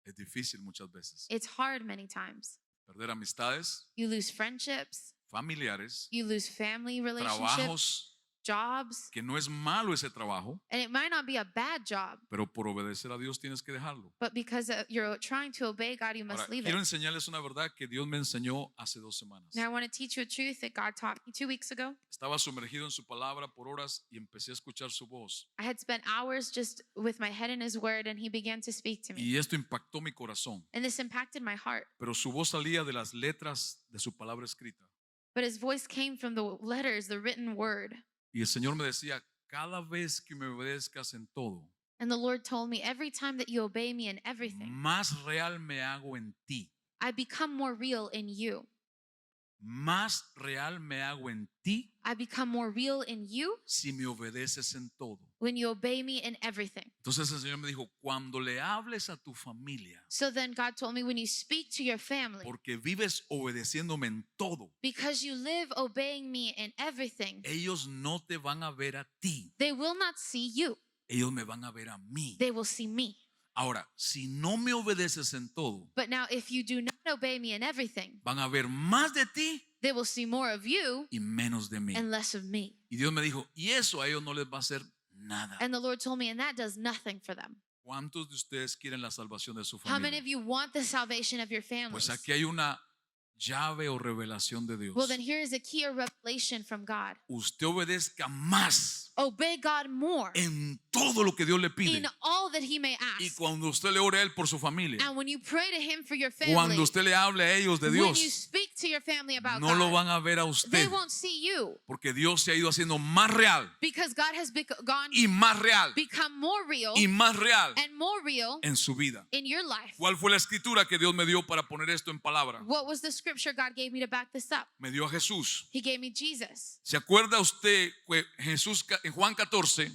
Es difícil muchas veces. It's hard many times. Perder amistades, You lose friendships, familiares, you lose family relationships, trabajos, jobs, que no es malo ese trabajo, and it might not be a bad job, pero por obedecer a Dios tienes que dejarlo. but because you're trying to obey God, you must Ahora, leave quiero it. enseñarles una verdad que Dios me enseñó hace 2 semanas. Now I want to teach you a truth that God taught me 2 weeks ago. Estaba sumergido en su palabra por horas y empecé a escuchar su voz. I had spent hours just with my head in His Word, and He began to speak to me. Y esto impactó mi corazón. And this impacted my heart. Pero su voz salía de las letras de su palabra escrita. But His voice came from the letters, the written word. Y el Señor me decía, cada vez que me obedezcas en todo, And the Lord told me, every time that you obey me in everything, más real me hago en ti. I become more real in you. Más real me hago en ti I become more real in you si me obedeces en todo. when you obey me in everything. Entonces el Señor me dijo, cuando le hables a tu familia, So then God told me, when you speak to your family, porque vives obedeciéndome en todo, because you live obeying me in everything, ellos no te van a ver a ti, they will not see you. ellos me van a ver a mí. They will see me. Ahora, si no me obedeces en todo, But now if you do not obey me in everything, van a ver más de ti they will see more of you y menos de mí. and less of me. Y Dios me dijo, y eso a ellos no les va a hacer nada. And the Lord told me, and that does nothing for them. ¿Cuántos de ustedes quieren la salvación de su How many familia? of you want the salvation of your families? Pues aquí hay una llave o revelación de Dios. Well, then here is a key or revelation from God. Usted obedezca más Obey God more en todo lo que Dios le pide. in all that He may Y ask. cuando usted le ore a Él por su familia, And when you pray to Him for your family, cuando usted le hable a ellos de when you Dios, speak to your family about no lo God, van a ver a they usted. won't see you Porque Dios se ha ido haciendo más real because God has gone y más real become more real y más real and more real en su vida. in your life. ¿Cuál fue la escritura que Dios me dio para poner esto en palabra? What was the scripture God gave me to back this up? Me dio a Jesús. He gave me Jesus. ¿Se acuerda usted que Jesús en Juan 14?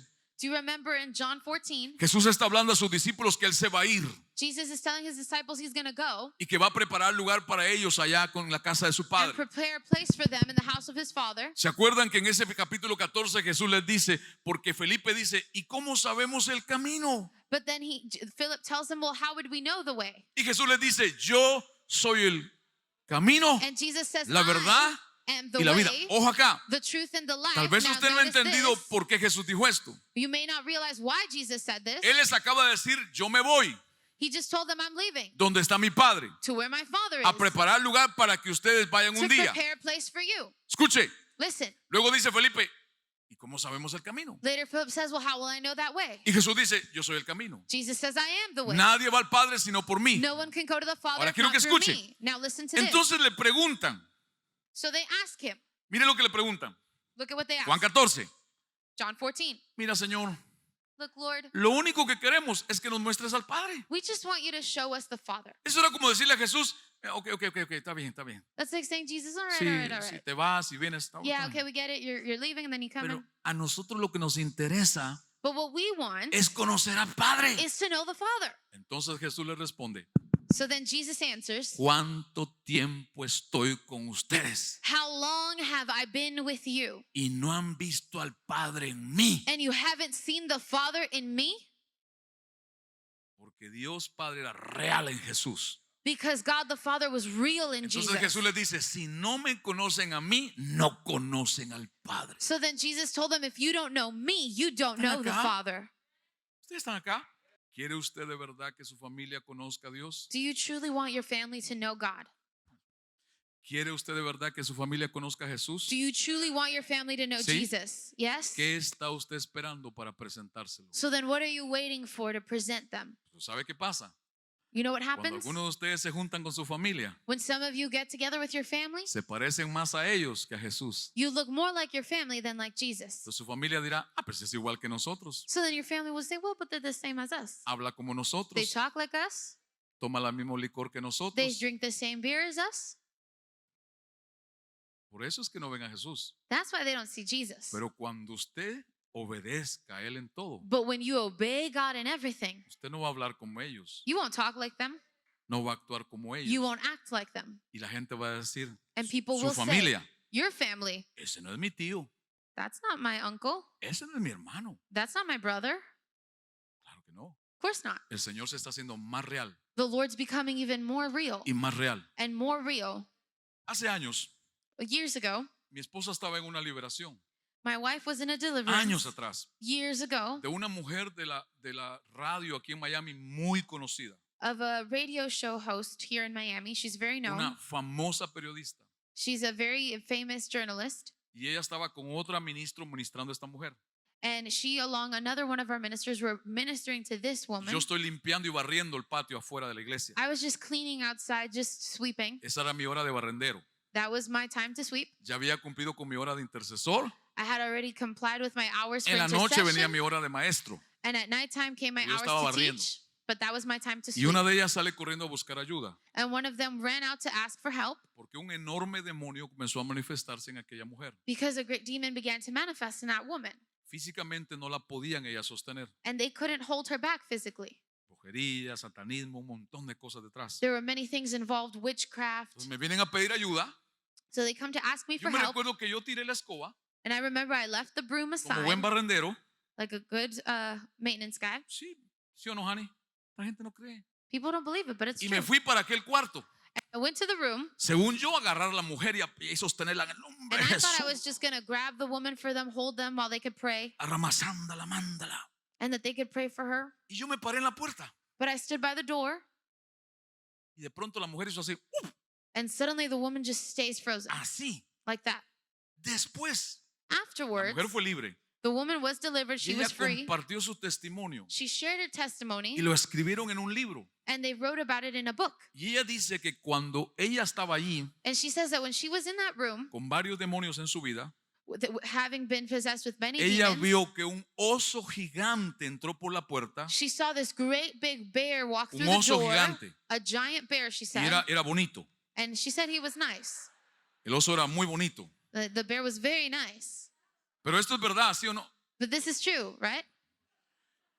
Do you remember in John 14, Jesús está hablando a sus discípulos que Él se va a ir Jesus is telling His disciples He's going to go y que va a preparar lugar para ellos allá con la casa de su and Padre. prepare a place for them in the house of His Father. ¿Se acuerdan que en ese capítulo 14 Jesús les dice, porque Felipe dice, ¿y cómo sabemos el camino? But then Philip tells him, well, how would we know the way? Y Jesús les dice, yo soy el camino, And Jesus says, la verdad I am y the la vida. way, Acá, the truth, and the life. tal vez Now, usted no ha notice entendido this. por qué Jesús dijo esto. You may not realize why Jesus said this. Él les acaba de decir, yo me voy. He just told them, I'm leaving donde está mi Padre, to where my Father a is, preparar lugar para que ustedes vayan to un día. prepare a place for you. Escuche, Listen, luego dice Felipe, ¿y cómo sabemos el camino? later Philip says, well, how will I know that way? Y Jesús dice, yo soy el camino. Jesus says, I am the way. Nadie va al Padre sino por mí. No one can go to the Father Ahora if quiero not que through escuche. me. Now listen to this. Entonces le preguntan, So they ask him. mire lo que le preguntan. Look at what they ask. Juan 14. John 14. Mira, Señor, Look, Lord, lo único que queremos es que nos muestres al Padre. we just want you to show us the Father. Eso era como decirle a Jesús, ok, está bien, está bien. That's like saying, Jesus, all right, Sí, all right, all sí, right. te vas y vienes. Está Yeah, bien. okay, we get it. You're leaving and then you come Pero in. a nosotros lo que nos interesa But what we want es conocer al Padre. is to know the Father. Entonces Jesús le responde, So then Jesus answers, ¿cuánto tiempo estoy con ustedes? how long have I been with you? Y no han visto al Padre en mí. And you haven't seen the Father in me? Porque Dios Padre era real en Jesús. Because God the Father was real in Entonces Jesus. Jesús les dice, si no me conocen a mí, no conocen al Padre. So then Jesus told them, if you don't know me, you don't know the acá? Father. ¿Ustedes están acá? ¿Quiere usted de verdad que su familia conozca a Dios? Do you truly want your family to know God? ¿Quiere usted de verdad que su familia conozca a Jesús? Do you truly want your family to know Sí. Jesus? Yes? ¿Qué está usted esperando para presentárselo? So then what are you waiting for to present them? ¿Sabe qué pasa? You know what Cuando happens? algunos de ustedes se juntan con su familia, When some of you get together with your family, se parecen más a ellos que a Jesús. you look more like your family than like Jesus. Entonces su familia dirá, pues es igual que nosotros. So then your family will say, well, but they're the same as us. Habla como They nosotros, talk like us. toma el mismo licor que They nosotros. drink the same beer as us. Por eso es que no ven a Jesús. That's why they don't see Jesus. Pero cuando usted obedezca a Él en todo, But when you obey God in everything, usted no va a hablar como ellos, you won't talk like them. no va a actuar como You ellos. won't act like them. Y la gente va a decir, And people su will say, familia, your family, ese no es mi tío, that's not my uncle. ese no es mi hermano. That's not my brother. Claro que no. Of course not. El Señor se está haciendo más real The Lord's becoming even more real y más real. and more real. Hace años, Years ago, mi esposa estaba en una liberación. my wife was in a deliverance. Años atrás. Years ago, De una mujer de la radio aquí en Miami muy conocida. of a radio show host here in Miami. She's very known. Una famosa periodista. She's a very famous journalist. Y ella estaba con otra ministro ministrando a esta mujer. And she, along another one of our ministers, were ministering to this woman. Yo estoy limpiando y barriendo el patio afuera de la iglesia. I was just cleaning outside, just sweeping. Esa era mi hora de barrendero. That was my time to sweep. Ya había cumplido con mi hora de intercesor. I had already complied with my hours for En la noche venía intercession. mi hora de maestro. And at nighttime came my Yo hours estaba to barriendo. teach. But that was my time to Y sweep. una de ellas sale corriendo a buscar ayuda. And one of them ran out to ask for help Porque un enorme demonio comenzó a manifestarse en aquella mujer. because a great demon began to manifest in that woman. Físicamente no la podían ella sostener. And they couldn't hold her back physically. Brujería, satanismo, un montón de cosas detrás. There were many things involved, witchcraft. Entonces me vienen a pedir ayuda. So they come to ask me Yo for me help. recuerdo que yo tiré la escoba And I remember I left the broom como buen aside, barrendero. like a good maintenance guy. Sí, sí o no, Hani. La gente no cree. People don't believe it, but it's Y true. me fui para aquel cuarto. I went to the room, Según yo, agarrar a la mujer y sostenerla en el nombre and de I thought I Jesús. was just going to grab the woman for them, hold them while they could pray, Arramazándala, mándala. and that they could pray for her. Y yo me paré en la puerta. But I stood by the door, Y de pronto la mujer hizo así. and suddenly the woman just stays frozen, Así. like that. Después, la Afterwards, mujer fue libre. the woman was delivered. Y She ella was free. compartió su testimonio. She shared her testimony, Y lo escribieron en un libro. and they wrote about it in a book. Y ella dice que cuando ella estaba allí And she says that when she was in that room, con varios demonios en su vida, having been possessed with many ella demons, vio que un oso gigante entró por la puerta. she saw this great big bear walk Un through the oso door. gigante. A giant bear, she Y said. era bonito. And she said he was nice. El oso era muy bonito. The bear was very nice. Pero esto es verdad, ¿sí o no? But this is true, right?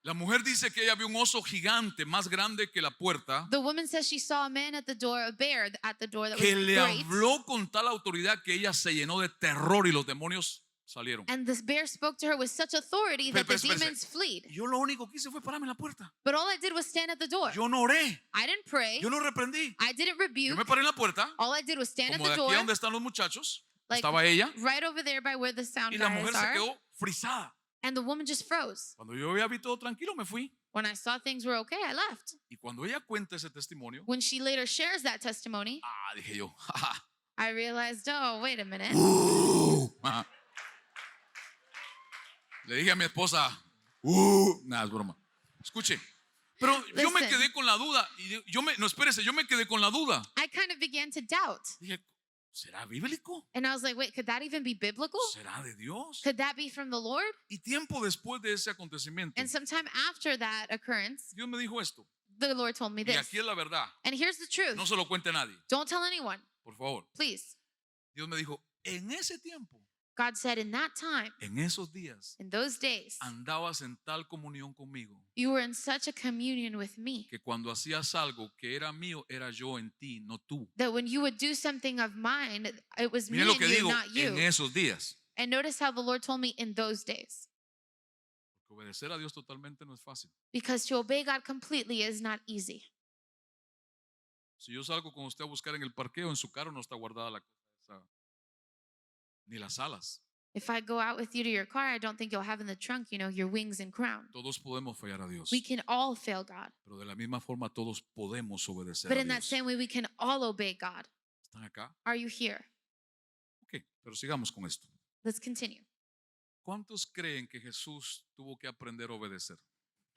La mujer dice que ella vio un oso gigante más grande que la puerta The woman says she saw a man at the door, a bear at the door that que was le great. habló con tal autoridad que ella se llenó de terror y los demonios salieron. And this bear spoke to her with such authority that the demons fled. Yo lo único que hice fue pararme en la puerta. But all I did was stand at the door. Yo no oré, I didn't pray. yo no reprendí. I didn't Yo rebuke. me paré en la puerta, All I did was stand at como de the aquí a door, donde están los muchachos, like estaba ella, right over there by where the sound y la guys mujer se are. quedó frisada. And the woman just froze. Cuando yo había visto todo tranquilo, me fui. When I saw things were okay, I left. Y cuando ella cuenta ese testimonio, When she later shares that testimony, dije yo, "Ja, I realized, oh, wait a minute. ja". Le dije a mi esposa, nada, es broma. Escuche, pero yo me Listen. quedé con la duda. No, espérese, yo me quedé con la duda. I kind of began to doubt. Dije, ¿será bíblico? And I was like, wait, could that even be biblical? ¿Será de Dios? Could that be from the Lord? Y tiempo después de ese acontecimiento, And sometime after that occurrence, Dios me dijo esto. the Lord told me Y this. aquí es la verdad. And here's the truth. No se lo cuente a nadie, Don't tell anyone, por favor. please. Dios me dijo, en ese tiempo, God said, in that time, en esos días, in those days, andabas en tal comunión conmigo you were in such a communion with me que cuando hacías algo que era mío, era yo en ti, no tú. that when you would do something of mine, it was me Mira lo and que you, digo, not you. en esos días. And notice how the Lord told me in those days. Porque obedecer a Dios totalmente no es fácil. Because to obey God completely is not easy. Si yo salgo con usted a buscar en el parqueo, en su carro no está guardada la cosa, ni las alas. If I go out with you to your car, I don't think you'll have in the trunk, your wings and crown. Todos podemos fallar a Dios, We can all fail God. pero de la misma forma todos podemos obedecer But a in that Dios. same way, we can all obey God. ¿Están acá? Are you here? Ok, pero sigamos con esto. Let's continue. ¿Cuántos creen que Jesús tuvo que aprender a obedecer?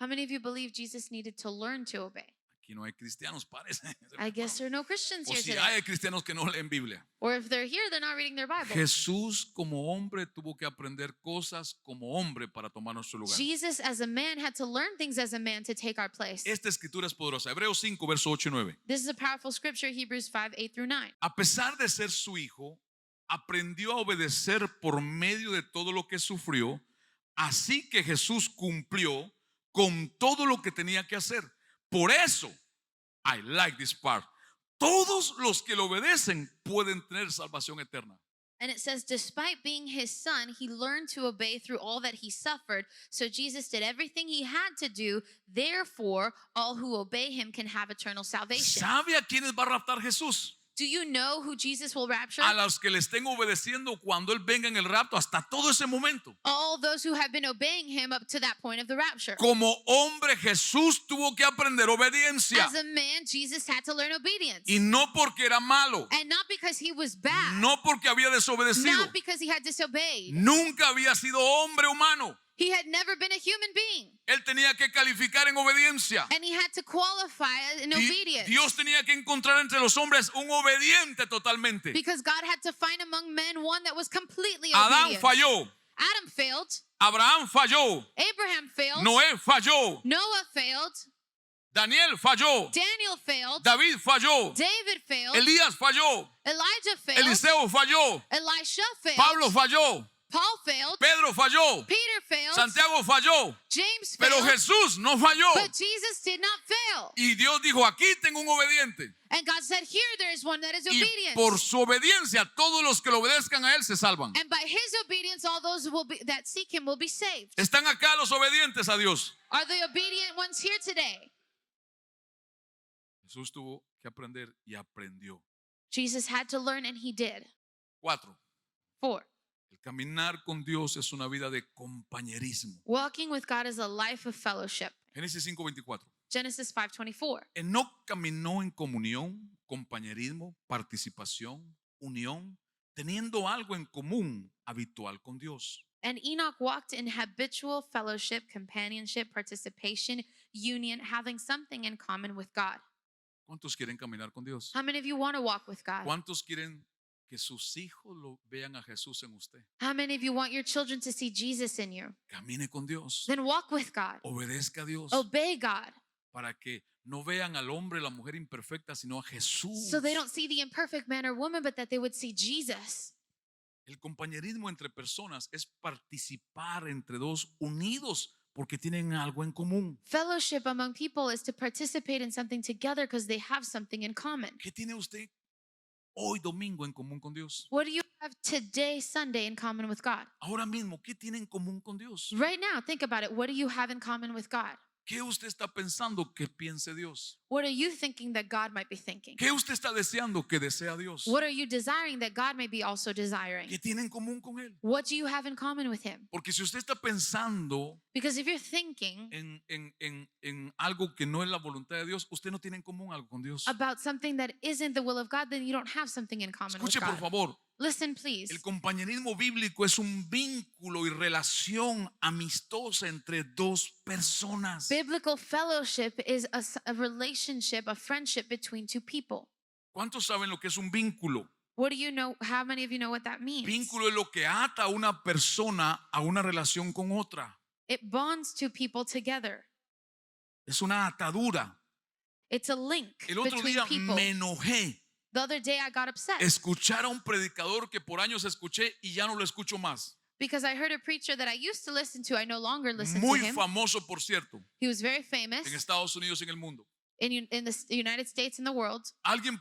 How many of you believe Jesus needed to learn to obey? Aquí no hay cristianos, parece. I guess there are no Christians O here si today. hay cristianos que no leen Biblia. Or if they're here, they're not reading their Bible. Jesús como hombre tuvo que aprender cosas como hombre para tomar nuestro lugar. Jesus as a man had to learn things as a man to take our place. Esta escritura es poderosa. Hebreos 5, verso 8 y 9. This is a powerful scripture, Hebrews 5, 8 through 9. A pesar de ser su hijo, aprendió a obedecer por medio de todo lo que sufrió. Así que Jesús cumplió con todo lo que tenía que hacer. Por eso, I like this part. Todos los que lo obedecen pueden tener salvación eterna. And it says, despite being his son, he learned to obey through all that he suffered. So Jesus did everything he had to do. Therefore, all who obey him can have eternal salvation. ¿Sabe a quiénes va a raptar Jesús? Do you know who Jesus will rapture? A los que le estén obedeciendo cuando Él venga en el rapto, hasta todo ese momento. All those who have been obeying him up to that point of the rapture. Como hombre, Jesús tuvo que aprender obediencia. As a man, Jesus had to learn obedience. Y no porque era malo, And not because he was bad. no porque había desobedecido. Not because he had disobeyed. Nunca había sido hombre humano. He had never been a human being. Él tenía que calificar en obediencia. And he had to qualify in obedience. Dios tenía que encontrar entre los hombres un obediente totalmente. Because God had to find among men one that was completely Adán obedient. falló, Adam failed. Abraham falló, Abraham failed. Noé falló, Noah failed. Daniel falló, Daniel failed. David falló, David failed. Elías falló, Elijah failed. Eliseo falló, Elisha failed. Pablo falló, Paul failed. Pedro falló, Peter failed. Santiago falló, James pero failed. Jesús no falló. But Jesus did not fail. Y Dios dijo, aquí tengo un obediente. And God said, here there is one that is Y obedient. por su obediencia, todos los que lo obedezcan a Él se salvan. And by his obedience, all those that seek him will be saved. Están acá los obedientes a Dios. Are the obedient ones here today? Jesús tuvo que aprender y aprendió. Jesus had to learn and he did. 4. 4. El caminar con Dios es una vida de compañerismo. Walking with God is a life of fellowship. Génesis 5:24. Genesis 5:24. Enoc caminó en comunión, compañerismo, participación, unión, teniendo algo en común habitual con Dios. And Enoch walked in habitual fellowship, companionship, participation, union, having something in common with God. ¿Cuántos quieren caminar con Dios? How many of you want to walk with God? ¿Cuántos quieren que sus hijos lo vean a Jesús en usted? How many of you want your children to see Jesus in you? Camine con Dios. Then walk with God. Obedezca a Dios Obey God. para que no vean al hombre, la mujer imperfecta, sino a Jesús. So they don't see the imperfect man or woman, but that they would see Jesus. El compañerismo entre personas es participar entre dos unidos porque tienen algo en común. Fellowship among people is to participate in something together because they have something in common. ¿Qué tiene usted hoy domingo en común con Dios? What do you have today, Sunday, in common with God? Ahora mismo, ¿qué tiene en común con Dios? Right now, think about it. What do you have in common with God? ¿Qué usted está pensando que piense Dios? What are you thinking that God might be thinking? ¿Qué usted está deseando que desea Dios? What are you desiring that God may be also desiring? ¿Qué tiene en común con Él? What do you have in common with Him? Porque si usted está pensando Because if you're thinking en algo que no es la voluntad de Dios, usted no tiene en común algo con Dios. about something that isn't the will of God, then you don't have something in common with Escuche por God. favor, Listen, please. el compañerismo bíblico es un vínculo y relación amistosa entre dos personas. Biblical fellowship is a relationship, a friendship between two people. ¿Cuántos saben lo que es un vínculo? What do you know? How many of you know what that means? Vínculo es lo que ata a una persona a una relación con otra. It bonds two people together. Es una atadura. It's a link El otro between día people. me enojé. The other day I got upset Escuchar a un predicador que por años escuché y ya no lo escucho más. because I heard a preacher that I used to listen to. I no longer listen Muy to him. famoso, por cierto, He was very famous en Estados Unidos y en el mundo. in the United States and the world. Alguien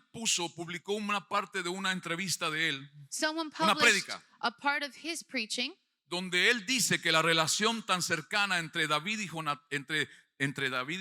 publicó una parte de una entrevista de él, Someone Una published prédica. a part of his preaching donde él dice que la relación tan cercana entre David y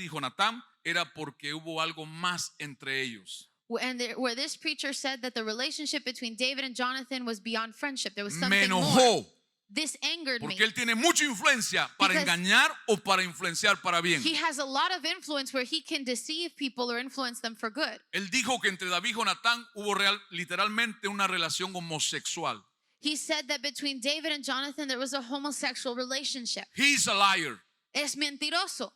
Jonatán era porque hubo algo más entre ellos. where this preacher said that the relationship between David and Jonathan was beyond friendship. There was Me something more. enojó This angered me. porque él tiene mucha influencia para Because engañar o para influenciar para bien. He has a lot of influence where he can deceive people or influence them for good. Él dijo que entre David y Jonatán hubo literalmente una relación homosexual. He said that between David and Jonathan there was a homosexual relationship. He's a liar. Es mentiroso.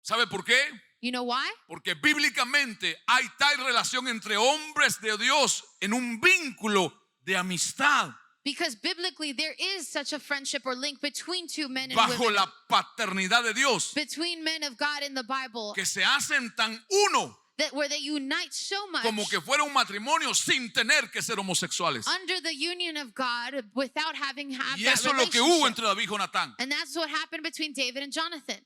¿Sabe por qué? You know why? Porque bíblicamente hay tal relación entre hombres de Dios en un vínculo de amistad Because biblically there is such a friendship or link between two men and bajo women. la paternidad de Dios Between men of God in the Bible, que se hacen tan uno that where they unite so much como que fuera un matrimonio sin tener que ser homosexuales. under the union of God without having had Y that eso es lo que hubo relationship. entre David y Jonatán. And that's what happened between David and Jonathan,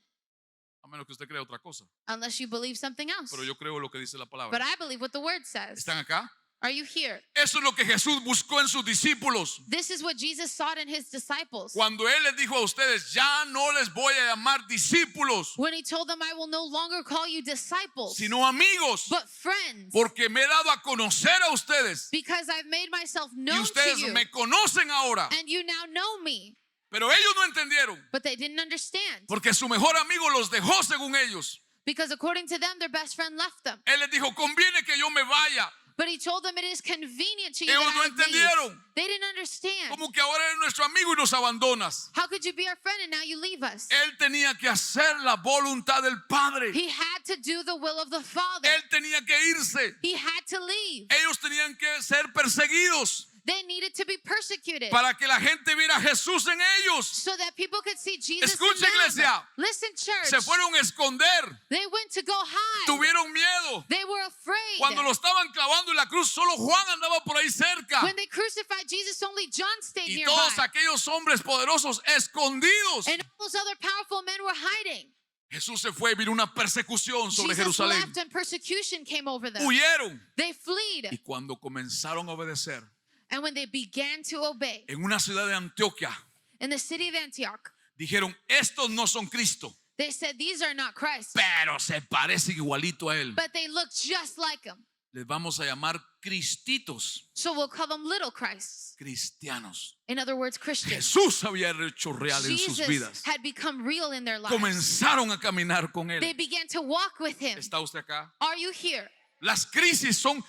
A menos que usted crea otra cosa. unless you believe something else. Pero yo creo lo que dice la But palabra. I believe what the word says. ¿Están acá? Are you here? Eso es lo que Jesús buscó en sus discípulos. This is what Jesus sought in his disciples. Cuando Él les dijo a ustedes, ya no les voy a llamar discípulos, When he told them, I will no longer call you disciples, sino amigos, but friends, porque me he dado a conocer a ustedes because I've made myself y known to ustedes you, me conocen ahora. and you now know me. Pero ellos no entendieron, But they didn't understand, porque su mejor amigo los dejó según ellos. because according to them, their best friend left them. Él les dijo, conviene que yo me vaya. But he told them it is convenient to you Ellos that no I leave. entendieron. They didn't understand. Como que ahora eres nuestro amigo y nos abandonas. How could you be our friend and now you leave us? Él tenía que hacer la voluntad del Padre. He had to do the will of the Father. Él tenía que irse. He had to leave. Ellos tenían que ser perseguidos They needed to be persecuted para que la gente viera a Jesús en ellos. so that people could see Jesus Escucha, in them. iglesia. Listen, church. Se fueron a esconder. They went to go hide. Tuvieron miedo. They were afraid. Cuando lo estaban clavando en la cruz, solo Juan andaba por ahí cerca. When they crucified Jesus, only John stayed Y nearby. todos aquellos hombres poderosos escondidos. And all those other powerful men were hiding. Jesús se fue y vino una persecución sobre Jesus Jerusalén. left and persecution came over them. Huyeron. They fled. Y cuando comenzaron a obedecer And when they began to obey, en una ciudad de Antioquia, in the city of Antioch, dijeron, estos no son Cristo, they said, these are not Christ, pero se parecen igualito a Él. but they look just like him. Les vamos a llamar cristitos, So we'll call them little Christs. cristianos. In other words, Christians. Jesús había hecho real en sus Jesus vidas. had become real in their lives. Comenzaron a caminar con They Él. began to walk with him. ¿Está usted acá? Are you here? Las crisis son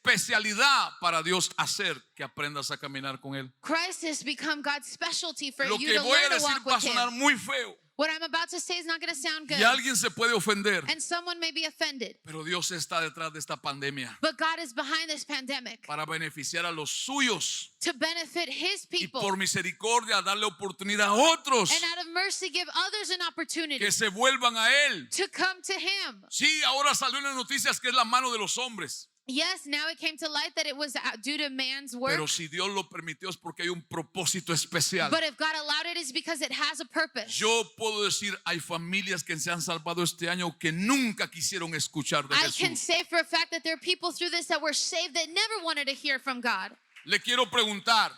especialidad para Dios hacer que aprendas a caminar con Él. Christ has become God's specialty for Lo you que to voy a learn to decir walk va a with sonar him. muy feo What I'm about to say is not going to sound good. y alguien se puede ofender, And someone may be offended. pero Dios está detrás de esta pandemia But God is behind this pandemic para beneficiar a los suyos to benefit his y people. por misericordia darle oportunidad a otros And out of mercy, give others an opportunity que se vuelvan a Él. to come to him. Sí, ahora salió en las noticias que es la mano de los hombres, Yes, now it came to light that it was due to man's work. pero si Dios lo permitió es porque hay un propósito especial. But if God allowed it, it's because it has a purpose. Yo puedo decir, hay familias que se han salvado este año que nunca quisieron escuchar de I can Jesús. say for a fact that there are people through this that were saved that never wanted to hear from God. Le quiero preguntar,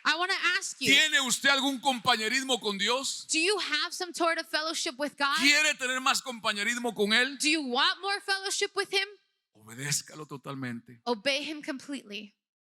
I want to ask you, ¿Tiene usted algún compañerismo con Dios? do you have some sort of fellowship with God? ¿Quiere tener más compañerismo con Él? Do you want more fellowship with Him? Obedézcalo totalmente. Obey Him completely.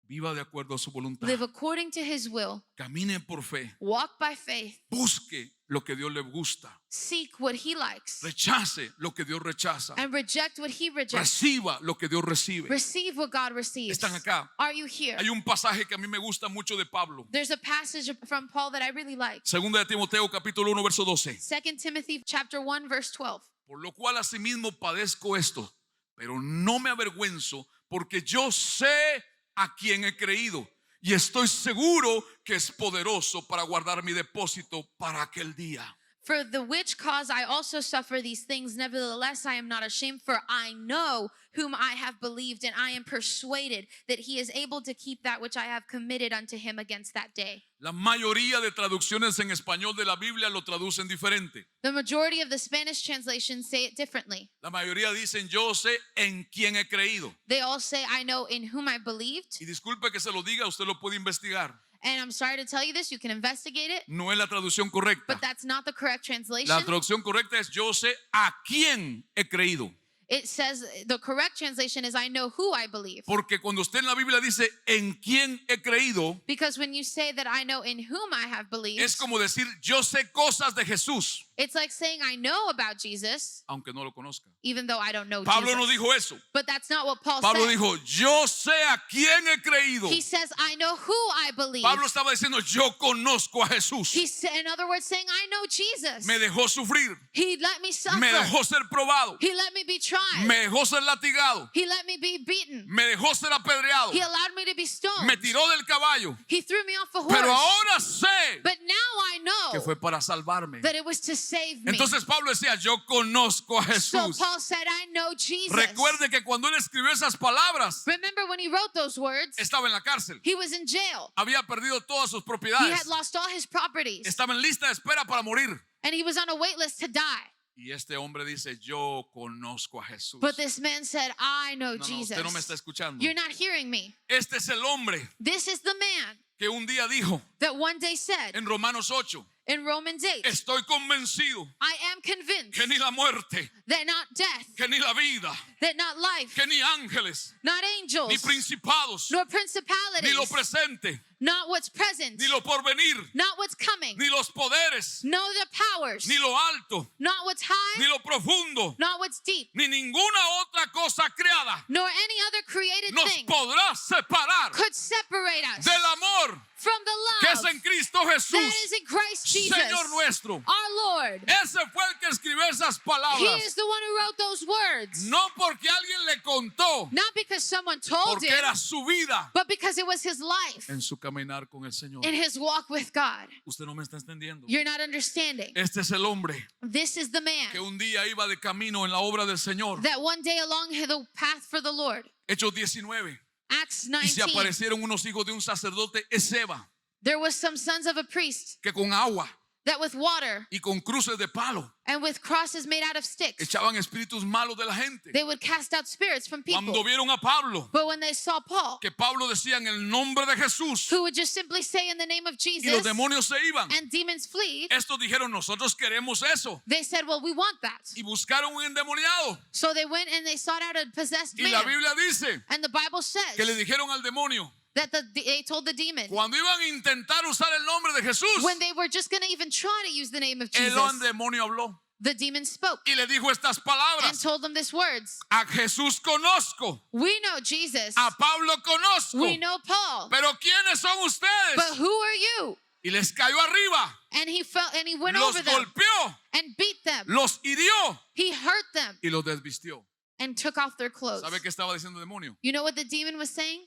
Viva de acuerdo a su voluntad. Live according to His will. Camine por fe. Walk by faith. Busque lo que Dios le gusta. Seek what He likes. Rechace lo que Dios rechaza. And reject what He rejects. Reciba lo que Dios recibe. Receive what God receives. Están acá. Are you here? Hay un pasaje que a mí me gusta mucho de Pablo. There's a passage from Paul that I really like. Segunda de Timoteo capítulo 1 verso 12. 2 Timothy chapter 1 verse 12. Por lo cual asimismo padezco esto, pero no me avergüenzo, porque yo sé a quién he creído y estoy seguro que es poderoso para guardar mi depósito para aquel día. For the which cause I also suffer these things, nevertheless I am not ashamed, for I know whom I have believed, and I am persuaded that he is able to keep that which I have committed unto him against that day. La mayoría de traducciones en español de la Biblia lo traducen diferente. The majority of the Spanish translations say it differently. La mayoría dicen yo sé en quién he creído. They all say, I know in whom I believed. Y disculpe que se lo diga, usted lo puede investigar. And I'm sorry to tell you this, you can investigate it, No es la traducción correcta. but that's not the correct translation. La traducción correcta es yo sé a quién he creído. It says, the correct translation is, I know who I believe. Porque cuando usted en la Biblia dice en quién he creído, Because when you say that I know in whom I have believed, es como decir yo sé cosas de Jesús, it's like saying I know about Jesus, aunque no lo conozca. even though I don't know Pablo Jesus. no dijo eso. But that's not what Paul Pablo said. dijo yo sé a quién he creído. He says, I know who I believe. Pablo estaba diciendo yo conozco a Jesús. He said, in other words, saying, I know Jesus. Me dejó sufrir, He let me suffer. me dejó ser probado, He let me be tried. me dejó ser latigado, He let me be beaten. me dejó ser apedreado, He allowed me to be stoned. me tiró del caballo. He threw me off a horse. Pero ahora sé But now I que know fue para salvarme. that it was to save me. Entonces Pablo decía, yo conozco a So Jesús. Paul said, I know Jesus. Recuerde que cuando él escribió esas palabras, Remember when he wrote those words, estaba en la cárcel. he was in jail. Había perdido todas sus He had propiedades. lost all his properties. Estaba en lista de espera para morir. And he was on a wait list to die. Y este hombre dice, yo conozco a Jesús. But this man said, I know No, Jesus. usted no me está escuchando. You're not hearing me. Este es el hombre This is the man que un día dijo that one day said en Romanos 8, in Romans 8, estoy convencido I am convinced que ni la muerte, that not death, que ni la vida, that not life, que ni ángeles, not ni angels, principados, nor ni principalities, lo presente, not what's present, ni lo porvenir, not what's coming, ni los poderes, no the powers, ni lo alto, not what's high, ni lo profundo, not what's deep, ni ninguna otra cosa creada nor any other created nos thing podrá separar could separate us del amor from the que love es en Cristo that Jesús, is in Christ Jesus, Señor nuestro. our Lord. Ese fue el que escribió esas He palabras. is the one who wrote those words. No porque alguien le contó, Not because someone told porque him, era su vida but because it was his life en su caminar con el Señor. in his walk with God. Usted no me está entendiendo. You're not understanding. Este es el hombre This is the man que un día iba de camino en la obra del Señor. that one day along the path for the Lord, Hechos 19. Acts Y se 19, aparecieron unos hijos de un sacerdote, Eseba, there was some sons of a priest que con agua that with water y con cruces de palo and with crosses made out of sticks, echaban espíritus malos de la gente. they would cast out spirits from Cuando people. vieron a Pablo, But when they saw Paul, que Pablo decía en el nombre de Jesús who would just simply say in the name of y Jesus, los demonios se iban, and demons flee, estos dijeron nosotros queremos eso they said, well, we want that. y buscaron un endemoniado. So they went and they sought out a possessed Y la man. Biblia dice And the Bible que le says dijeron al demonio, that they told the demon, cuando iban a intentar usar el nombre de Jesús, when they were just going to even try to use the name of el Jesus, demonio habló the demon spoke y le dijo estas and palabras: told them these words. a Jesús conozco, We know Jesus. a Pablo conozco, We know Paul. pero ¿quiénes son But ustedes? who are you? Y les cayó arriba, And he fell and he went los over them golpeó, and beat them. los hirió He hurt them y los desvistió. and took off their clothes. ¿Sabe qué estaba diciendo el demonio? You know what the demon was saying?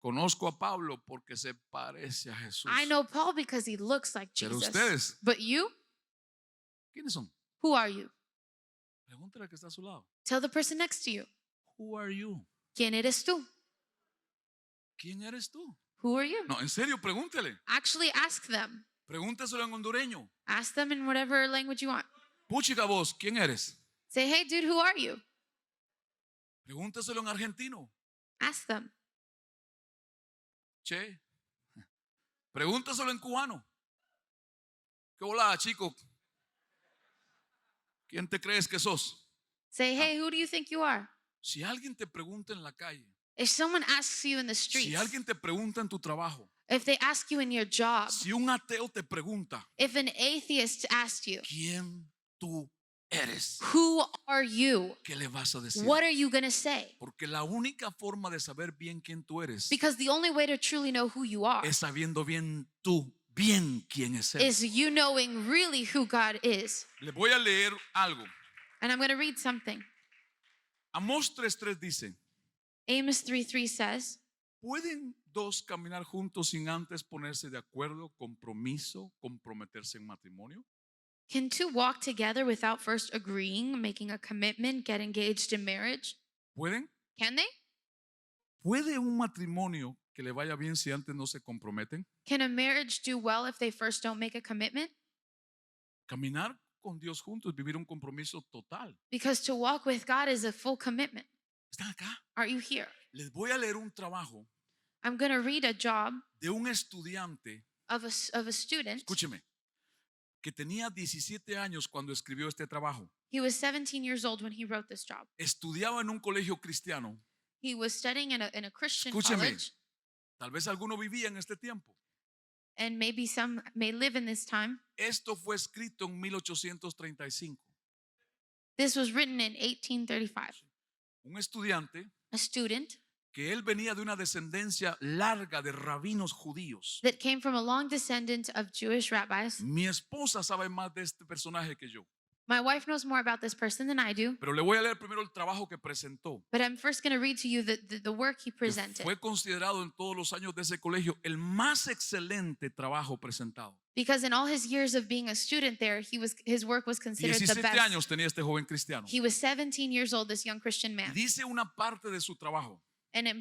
Conozco a Pablo porque se parece a Jesús. I know Paul because he looks like Pero Jesus. ustedes, But you? ¿quiénes son? Who are you? Pregúntale al que está a su lado. Tell the person next to you. Who are you? ¿Quién eres tú? ¿Quién eres tú? Who are you? No, en serio, pregúntele. Actually ask them. Pregúntaselo en hondureño. Ask them in whatever language you want. Puchica vos, ¿quién eres? Say, hey, dude, who are you? Pregúntaselo en argentino. Ask them. Che, Pregúntaselo en cubano. ¿Qué volada, chico? ¿Quién te crees que sos? Say, hey, who do you think you are? Si alguien te pregunta en la calle, If someone asks you in the si streets, alguien te pregunta en tu trabajo, if they ask you in your job, si un ateo te pregunta, if an atheist asked you, ¿quién tú eres? who are you? ¿Qué le vas a decir? What are you going to say? Porque la única forma de saber bien quién tú eres Because the only way to truly know who you are es sabiendo bien tú, bien quién es Él. is you knowing really who God is. Le voy a leer algo. And I'm going to read something. Amós 3:3 dice, Amos 3:3 says, ¿pueden dos caminar juntos sin antes ponerse de acuerdo, compromiso, comprometerse en matrimonio? can two walk together without first agreeing, making a commitment, get engaged in marriage? ¿Pueden? Can they? ¿Puede un matrimonio que le vaya bien si antes no se comprometen? Can a marriage do well if they first don't make a commitment? Caminar con Dios juntos, vivir un compromiso total. Because to walk with God is a full commitment. ¿Están acá? Are you here? Les voy a leer un trabajo I'm going to read a job de un estudiante, of a student. escúcheme, que tenía 17 años cuando escribió este trabajo. He was 17 years old when he wrote this job. Estudiaba en un colegio cristiano. He was studying in a Christian Escúcheme, college. tal vez alguno vivía en este tiempo. And maybe some may live in this time. Esto fue escrito en 1835. This was written in 1835. Un estudiante A student que él venía de una descendencia larga de rabinos judíos. that came from a long descendant of Jewish rabbis. Mi esposa sabe más de este personaje que yo, My wife knows more about this person than I do. pero le voy a leer primero el trabajo que presentó. But I'm first going to read to you the work he Que presented. fue considerado en todos los años de ese colegio el más excelente trabajo presentado. Because in all his years of being a student there, his work was considered the 17 best. años tenía este joven cristiano. He was 17 years old, this young Christian Y man. dice una parte de su trabajo,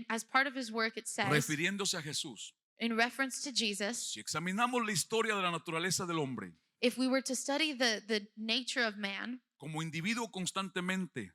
As part of his work, it says, refiriéndose a Jesús. in reference to Jesus, Si examinamos la historia de la naturaleza del hombre if we were to study the nature of man, como individuo constantemente,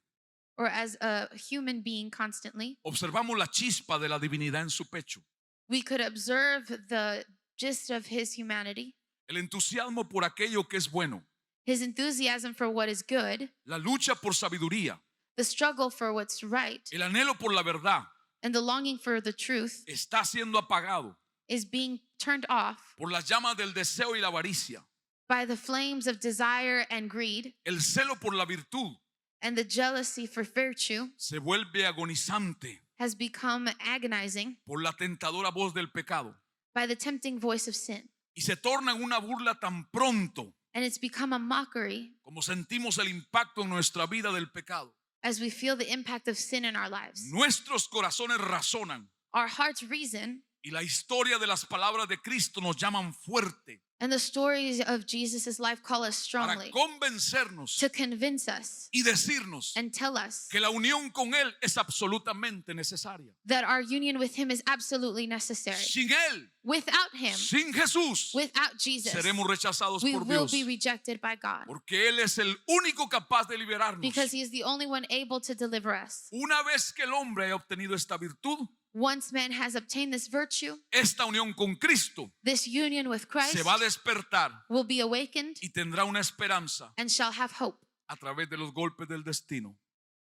or as a human being constantly, observamos la chispa de la divinidad en su pecho, we could observe the gist of his humanity, el entusiasmo por aquello que es bueno, his enthusiasm for what is good, la lucha por sabiduría, the struggle for what's right, el anhelo por la verdad, and the longing for the truth está siendo apagado is being turned off por las llamas del deseo y la avaricia, by the flames of desire and greed, el celo por la virtud and the jealousy for virtue se vuelve agonizante has become agonizing por la tentadora voz del pecado by the tempting voice of sin. y se torna en una burla tan pronto And it's become a mockery como sentimos el impacto en nuestra vida del pecado. as we feel the impact of sin in our lives. Nuestros corazones razonan Our hearts reason, y la historia de las palabras de Cristo nos llaman fuerte and the stories of Jesus' life call us para strongly convencernos to convince us y decirnos and tell us que la unión con Él es absolutamente necesaria. that our union with Him is absolutely necessary. Sin Él, Without Him, sin Jesús, without Jesus, seremos rechazados we por will Dios, be rejected by God porque Él es el único capaz de liberarnos. because He is the only one able to deliver us. Una vez que el hombre haya obtenido esta virtud, Once man has obtained this virtue, esta unión con Cristo this union with Christ se va a despertar will be awakened y tendrá una esperanza and shall have hope a través de los golpes del destino.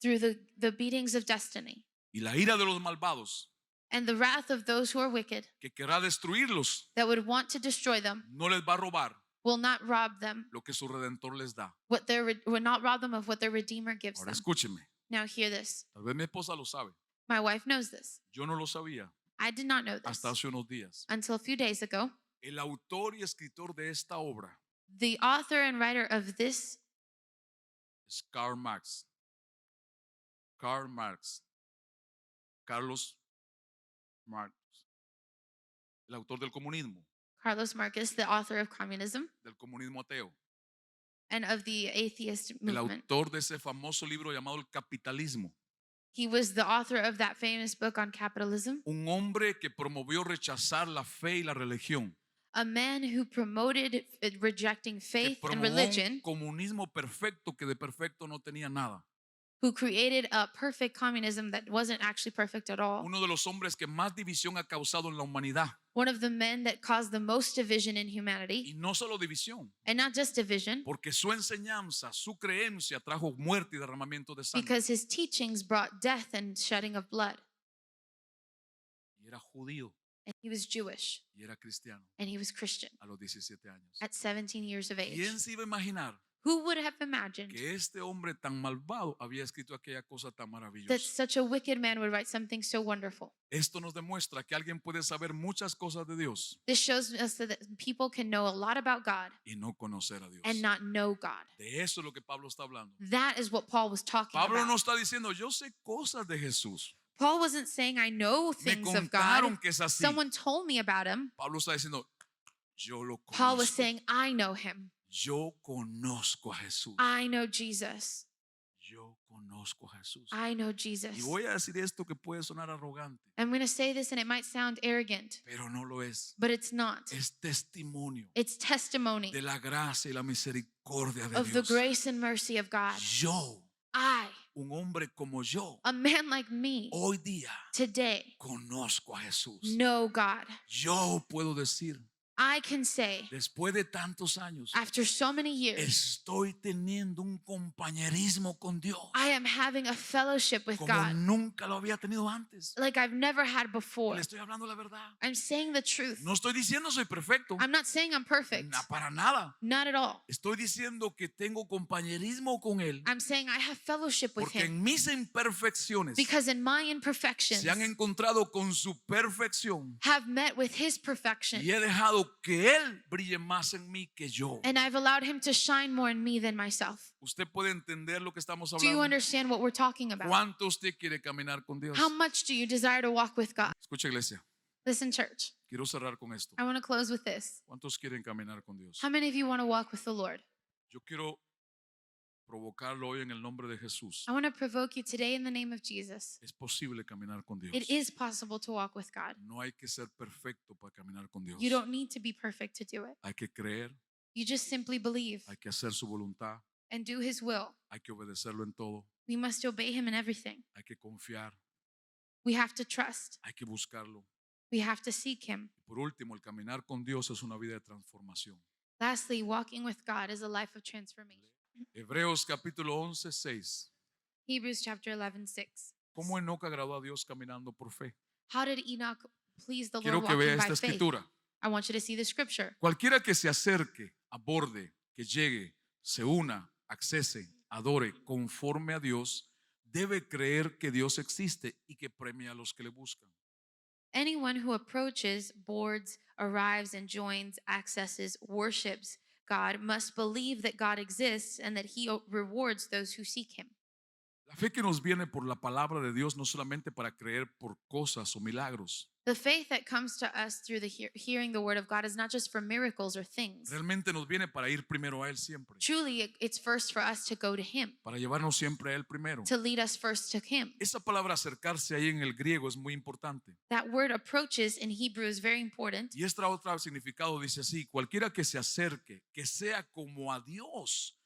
through the beatings of destiny. Y la ira de los malvados, And the wrath of those who are wicked que querrá destruirlos, that would want to destroy them no les va a robar will not rob them lo que su Redentor les da. will not rob them of what their Redeemer gives Ahora them. escúcheme, Now hear this. tal vez mi esposa lo sabe, My wife knows this. yo no lo sabía I did not know this hasta hace unos días. until a few days ago. El autor y escritor de esta obra The author and writer of this es Karl Marx. Karl Marx. Carlos Marx. El autor del comunismo Marx, the author of communism ateo. and of the atheist El movement. autor de ese famoso libro llamado El Capitalismo. He was the author of that famous book on capitalism, Un hombre que promovió rechazar la fe y la religión. a man who promoted rejecting Que faith and promovió un religion, comunismo perfecto que de perfecto no tenía nada. who created a perfect communism that wasn't actually perfect at all. Uno de los hombres que más división ha causado en la humanidad. One of the men that caused the most division in Y humanity, no solo división, and not just division, porque su enseñanza, su creencia trajo muerte y derramamiento de sangre. because his teachings brought death and shedding of blood. Y era judío And he was Jewish y era cristiano and he was Christian a los 17 años. at 17 years of age. ¿Quién se iba a imaginar Who would have imagined que este hombre tan malvado había escrito aquella cosa tan that maravillosa? such a wicked man would write something so wonderful? Esto nos demuestra que alguien puede saber muchas cosas de Dios This shows us that people can know a lot about God y no conocer a Dios. and not know God. De eso es lo que Pablo está hablando. That is what Paul was talking Pablo no about. está diciendo, yo sé cosas de Jesús. Paul wasn't saying, I know Me things of contaron God. que es así. Someone told me about him. Pablo está diciendo, yo lo Paul was conozco. saying, I know him. Yo conozco a Jesús. I know Jesus. Yo conozco a Jesús. I know Y Jesus. voy a decir esto que puede sonar arrogante, I'm going to say this and it might sound arrogant, pero no lo es. but it's not. Es testimonio It's testimony de la gracia y la misericordia de of the Dios. grace and mercy of God. Yo, I, un hombre como yo, a man like me, hoy día today conozco a Jesús. know God. Yo puedo decir, I can say, después de tantos años, after so many years, estoy teniendo un compañerismo con Dios I am having a fellowship with como God nunca lo había tenido antes. like I've never had before. Le estoy hablando la verdad. I'm saying the truth. No estoy diciendo soy perfecto, I'm not saying I'm perfect. para nada. Not at all. Estoy diciendo que tengo compañerismo con Él I'm saying I have fellowship with porque him en mis imperfecciones because in my imperfections se han encontrado con su perfección have met with his perfection. y he dejado que Él brille más en mí que yo. And I've allowed him to shine more in me than myself. ¿Usted puede entender lo que estamos Do you hablando? understand what we're talking about? ¿Cuánto usted quiere caminar con Dios? How much do you desire to walk with God? Escucha, iglesia, Listen, church, quiero cerrar con esto. I want to close with this. ¿Cuántos quieren caminar con Dios? How many of you want to walk with the Lord? Yo quiero provocarlo hoy en el nombre de Jesús. I want to provoke you today in the name of Jesus. Es posible caminar con Dios. It is possible to walk with God. No hay que ser perfecto para caminar con Dios. You don't need to be perfect to do it. Hay que creer, You just simply believe hay que hacer su voluntad, and do his will. hay que obedecerlo en todo, We must obey him in everything. hay que confiar, We have to trust. hay que buscarlo. We have to seek him. Y por último, el caminar con Dios es una vida de transformación. Lastly, walking with God is a life of transformation. Hebreos capítulo 11, 6. Hebrews chapter 11, 6. ¿Cómo Enoc agradó a Dios caminando por fe? How did Enoch please the Quiero Lord que vea walking by esta faith? escritura. I want you to see the scripture. Cualquiera que se acerque, aborde, que llegue, se una, accese, adore conforme a Dios, debe creer que Dios existe y que premia a los que le buscan. Anyone who approaches, boards, arrives, and joins, accesses, worships God must believe that God exists and that he rewards those who seek him. La fe que nos viene por la palabra de Dios no solamente para creer por cosas o milagros. The faith that comes to us through the hearing the word of God is not just for miracles or things. Realmente nos viene para ir primero a Él siempre. Truly, it's first for us to go to him, Para llevarnos siempre a Él primero. to lead us first to him. Esa palabra acercarse ahí en el griego es muy importante. That word approaches in Hebrew is very important. Y esta otra significado dice así: cualquiera que se acerque, que sea como a Dios,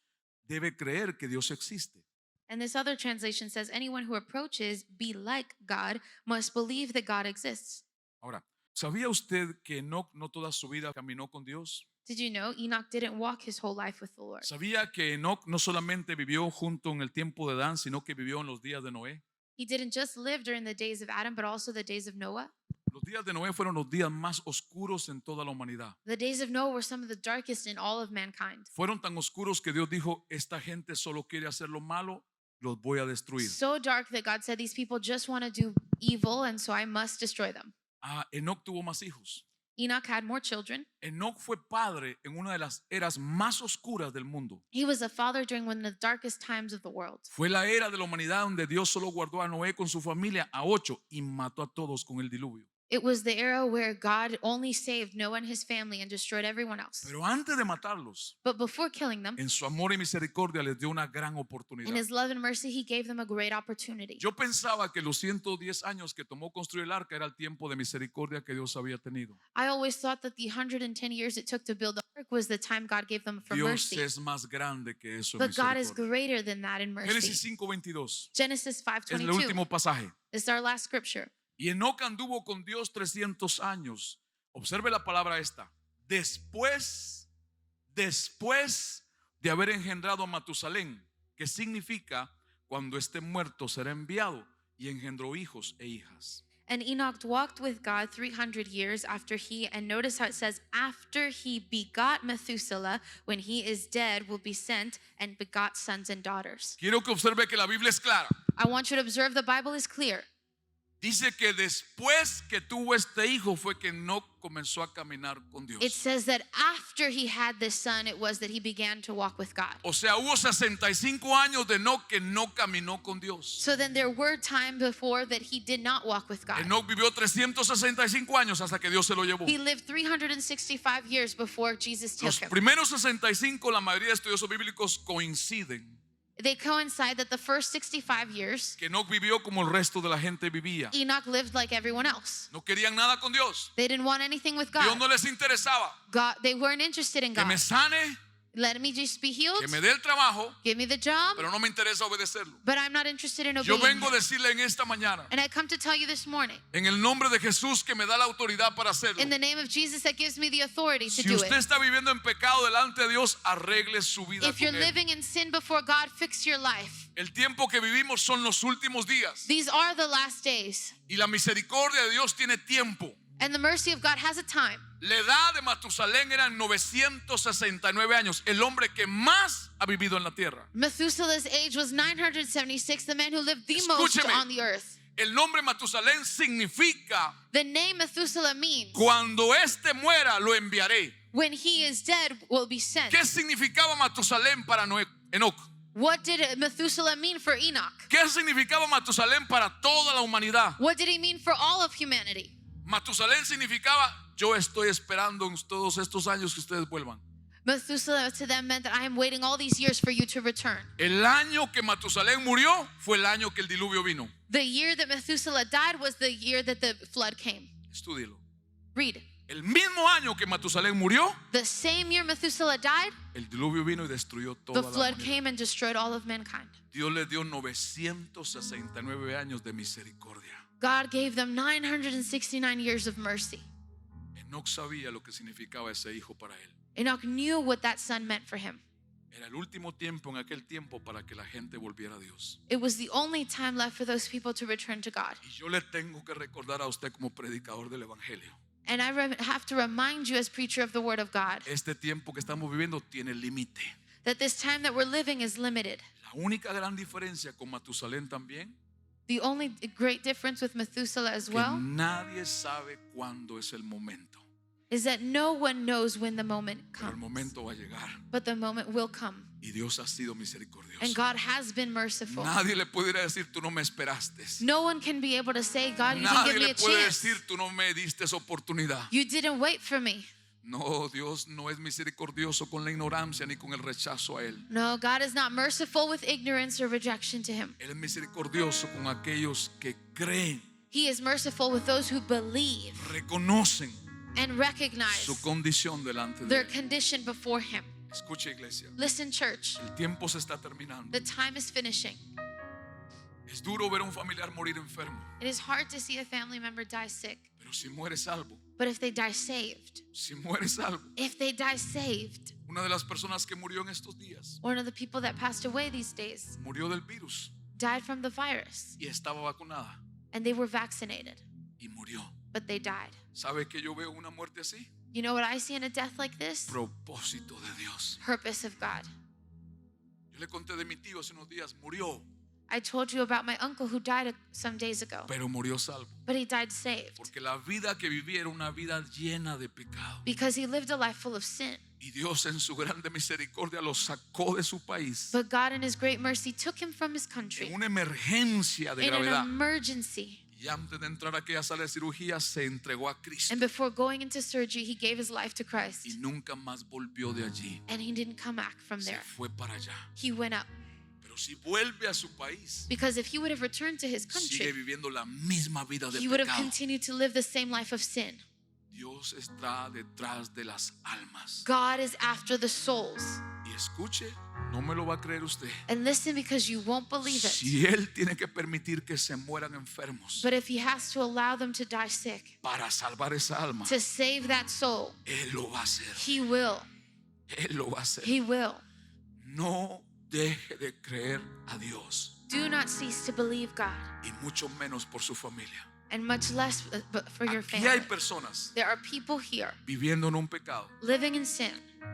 debe creer que Dios existe. And this other translation says, anyone who approaches, be like God, must believe that God exists. Ahora, ¿sabía usted que Enoc no toda su vida caminó con Dios? Did you know Enoch didn't walk his whole life with the Lord? ¿Sabía que Enoc no solamente vivió junto en el tiempo de Adán, sino que vivió en los días de Noé? He didn't just live during the days of Adam, but also the days of Noah. Los días de Noé fueron los días más oscuros en toda la humanidad. The days of Noah were some of the darkest in all of mankind. Fueron tan oscuros que Dios dijo: esta gente solo quiere hacer lo malo, los voy a destruir. So dark that God said these people just want to do evil, and so I must destroy them. Enoc tuvo más hijos. Enoch had more children. Enoc fue padre en una de las eras más oscuras del mundo. He was a father during one of the darkest times of the world. Fue la era de la humanidad donde Dios solo guardó a Noé con su familia, a 8, y mató a todos con el diluvio. It was the era where God only saved Noah and his family and destroyed everyone else. Pero antes de matarlos, But before killing them, en su amor y misericordia les dio una gran in oportunidad. his love and mercy, he gave them a great opportunity. Yo pensaba que los 110 años que tomó construir el arca era el tiempo de misericordia que Dios había tenido. I always thought that the 110 years it took to build the ark was the time God gave them for Dios mercy. es más grande que eso. En But God is misericordia. greater than that in Génesis mercy. 5:22 Genesis es el 5:22. último pasaje. This is our last scripture. Y Enoc anduvo con Dios 300 años. Observe la palabra esta. Después de haber engendrado a Matusalén, que significa cuando esté muerto será enviado, y engendró hijos e hijas. And Enoch walked with God 300 years after he, and notice how it says, after he begot Methuselah, when he is dead, will be sent and begot sons and daughters. Quiero que observe que la Biblia es clara. I want you to observe the Bible is clear. Dice que después que tuvo este hijo fue que Enoc comenzó a caminar con Dios. It says that after he had this son, it was that he began to walk with God. O sea, hubo 65 años de Enoc que no caminó con Dios. So then there were times before that he did not walk with God. Enoc vivió 365 años hasta que Dios se lo llevó. He lived 365 years before Jesus took Los him. primeros 65, la mayoría de estudiosos bíblicos coinciden They coincide that the first 65 years, que Enoc vivió como el resto de la gente vivía. Enoch lived like everyone else. No querían nada con Dios. They didn't want anything with Dios God. no les interesaba. They weren't interested in Que God. me sane, Let me just be healed. que me dé el trabajo, Give me the job. pero no me interesa obedecerlo. But I'm not interested in Yo obeying vengo a him. decirle en esta mañana, And I come to tell you this morning, en el nombre de Jesús que me da la autoridad para hacerlo. in the name of Jesus that gives me the authority to Si do usted it. está viviendo en pecado delante de Dios, arregle su vida If you're con Él. living in sin before God, fix your life. El tiempo que vivimos son los últimos días. These are the last days. Y la misericordia de Dios tiene tiempo. And the mercy of God has a time. La edad de Matusalén eran 969 años. El hombre que más ha vivido en la tierra. Methuselah's age was 976, the man who lived the most Escúcheme. on the earth. El nombre Matusalén significa The name Methuselah means cuando este muera lo enviaré. when he is dead will be sent. ¿Qué significaba Matusalén para Enoc? What did Methuselah mean for Enoch? ¿Qué significaba Matusalén para toda la humanidad? What did he mean for all of humanity? Matusalén significaba yo estoy esperando en todos estos años que ustedes vuelvan. Methuselah to them meant that I am waiting all these years for you to return. El año que Matusalén murió fue el año que el diluvio vino. The year that Methuselah died was the year that the flood came. Estúdielo. Read. El mismo año que Matusalén murió, The same year Methuselah died, el diluvio vino y destruyó the toda la flood humanidad. came and destroyed all of mankind. Dios le dio 969 años de misericordia. God gave them 969 years of mercy. Enoc sabía lo que significaba ese hijo para él. Enoch knew what that son meant for him. Era el último tiempo en aquel tiempo para que la gente volviera a Dios. It was the only time left for those people to return to God. Y yo le tengo que recordar a usted como predicador del evangelio. And I have to remind you as preacher of the word of God Este tiempo que estamos viviendo tiene límite. that this time that we're living is limited. La única gran diferencia con Matusalén también, The only great difference with Methuselah as que well nadie sabe cuándo es el momento. is that no one knows when the moment Pero el comes, momento va a llegar. but the moment will come. Y Dios ha sido misericordioso. And God has been merciful. Nadie le puede ir a decir, tú no me esperaste. No one can be able to say, God, you didn't Nadie give me le a puede chance. decir, tú no me diste esa oportunidad. You didn't wait for me. No, Dios no es misericordioso con la ignorancia ni con el rechazo a Él. No, God is not merciful with ignorance or rejection to him. Él es misericordioso con aquellos que creen, He is merciful with those who believe reconocen and recognize su condición delante de their Él. condition before him. Escuche, iglesia, Listen, church, el tiempo se está terminando. the time is finishing. Es duro ver a un familiar morir enfermo, It is hard to see a family member die sick, pero si muere salvo, but if they die saved, si muere salvo. if they die saved, Una de las personas que murió en estos días one of the people that passed away these days murió del virus died from the virus, y estaba vacunada and they were vaccinated, y murió. but they died. ¿Sabe que yo veo una muerte así? You know what I see in a death like this? Propósito de Dios. Purpose of God. Yo le conté de mi tío hace unos días, murió, I told you about my uncle who died some days ago, pero murió salvo. but he died saved Porque la vida que vivía era una vida llena de pecado. because he lived a life full of sin. Y Dios en su grande misericordia lo sacó de su país But God in his great mercy took him from his en country una emergencia de in an gravedad. emergency. Y antes de entrar a aquella sala de cirugía se entregó a Cristo And before going into surgery, he gave his life to Christ. y nunca más volvió de allí. And he didn't come back from Se there. fue para allá. He went up. Pero si vuelve a su país, Because if he would have returned to his sigue country, viviendo la misma vida de he would have pecado. continued to live the same life of sin. Dios está detrás de las almas. God is after the souls. Y escuche, no me lo va a creer usted. And listen, because you won't believe it. Si Él tiene que permitir que se mueran enfermos But if he has to allow them to die sick para salvar esa alma, to save that soul, Él lo va a hacer. he will. Él lo va a hacer. He will. No deje de creer a Dios, Do not cease to believe God, y mucho menos por su familia. and much less but for your Aquí hay family. personas There are people here viviendo en un pecado. living in sin.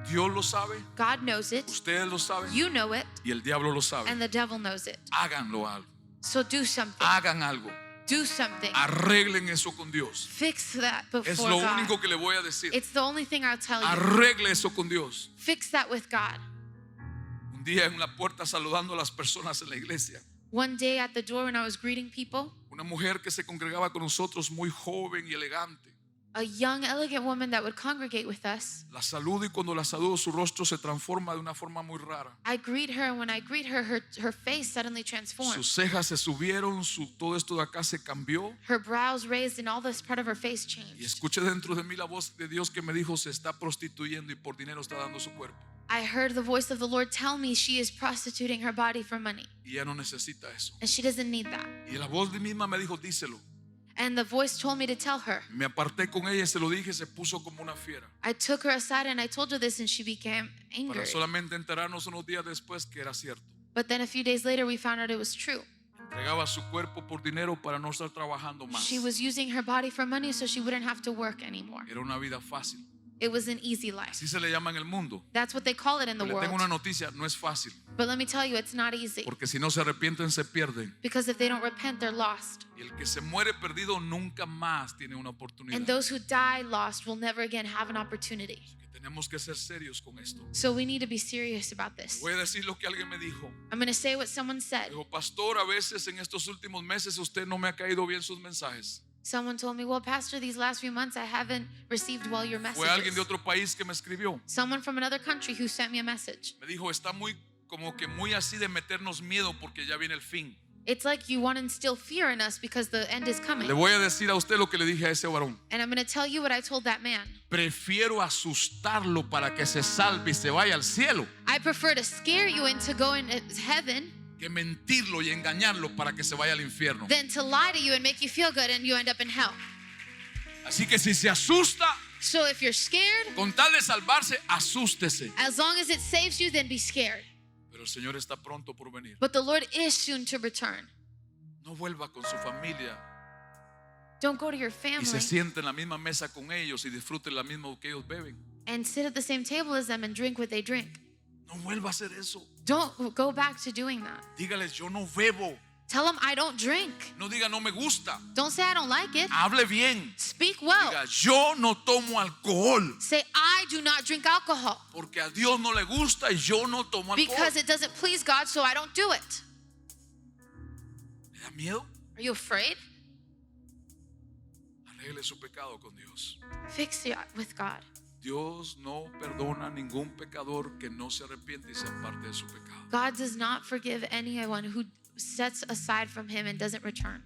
Dios lo sabe, God knows it. ustedes lo saben You know it. y el diablo lo sabe. And the devil knows it. Háganlo algo. So do something. Hagan algo. Do something. Arreglen eso con Dios. Fix that Es before lo God. único que le voy a decir. It's the only thing I'll tell you. Arregle eso con Dios. Fix that with God. Un día en la puerta saludando a las personas en la iglesia, One day at the door when I was greeting people, una mujer que se congregaba con nosotros, muy joven y elegante, a young, elegant woman that would congregate with us, la saludo, y cuando la saludo su rostro se transforma de una forma muy rara. I greet her, and when I greet her, her face suddenly transformed. Sus cejas se subieron, todo esto de acá se cambió. Her brows raised and all this part of her face Y changed. escuché dentro de mí la voz de Dios que me dijo: se está prostituyendo y por dinero está dando su cuerpo. I heard the voice of the Lord tell me she is prostituting her body for money, Y ella no necesita eso. and she doesn't need that. Y la voz de misma me dijo: díselo. And the voice told me to tell her. Me aparté con ella y se lo dije, se puso como una fiera. I took her aside and I told her this, and she became angry. Para solamente enterarnos unos días después que era cierto. But then a few days later, we found out it was true. Entregaba su cuerpo por dinero para no estar trabajando más. She was using her body for money so she wouldn't have to work anymore. Era una vida fácil. It was an easy life. Así se le llama en el mundo. That's what they call it in the Le tengo una world. noticia: no es fácil. But let me tell you, it's not easy. Porque si no se arrepienten, se pierden. Because if they don't repent, they're lost. Y el que se muere perdido nunca más tiene una And oportunidad. those who die lost will never again have an opportunity. Que tenemos que ser serios con esto. So we need to be serious about this. Voy a decir lo que alguien me dijo. I'm going to say what someone said. Dijo: pastor, a veces en estos últimos meses usted no me ha caído bien sus mensajes. Someone told me, well, Pastor, these last few months I haven't received well your Fue alguien de messages. otro país que me escribió. Someone from another country who sent me a message. Me dijo: está muy como que muy así de meternos miedo porque ya viene el fin. It's like you want to instill fear in us because the end is coming. Le voy a decir a usted lo que le dije a ese varón. And I'm going to tell you what I told that man. Prefiero asustarlo para que se salve y se vaya al cielo, I prefer to scare you into going to heaven que mentirlo y engañarlo para que se vaya al infierno. than to lie to you and make you feel good and you end up in hell. Así que si se asusta, So if you're scared, con tal de salvarse, asústese. as long as it saves you, then be scared. Pero el Señor está pronto por venir. But the Lord is soon to return. No vuelva con su familia Don't go to your y se family siente en la misma mesa con ellos y disfrute la misma que ellos beben. and sit at the same table as them and drink what they drink. No vuelva a hacer eso. Don't go back to doing that. Dígales: yo no bebo. Tell them I don't drink. No diga: no me gusta. Don't say I don't like it. Hable bien. Speak well. Diga: yo no tomo alcohol Say I do not drink alcohol porque a Dios no le gusta y yo no tomo alcohol. because it doesn't please God, so I don't do it. ¿Le da miedo? Are you afraid? Arregle su pecado con Dios. Fix it with God. Dios no perdona ningún pecador que no se arrepiente y se aparte de su pecado. God does not forgive anyone who sets aside from him and doesn't return.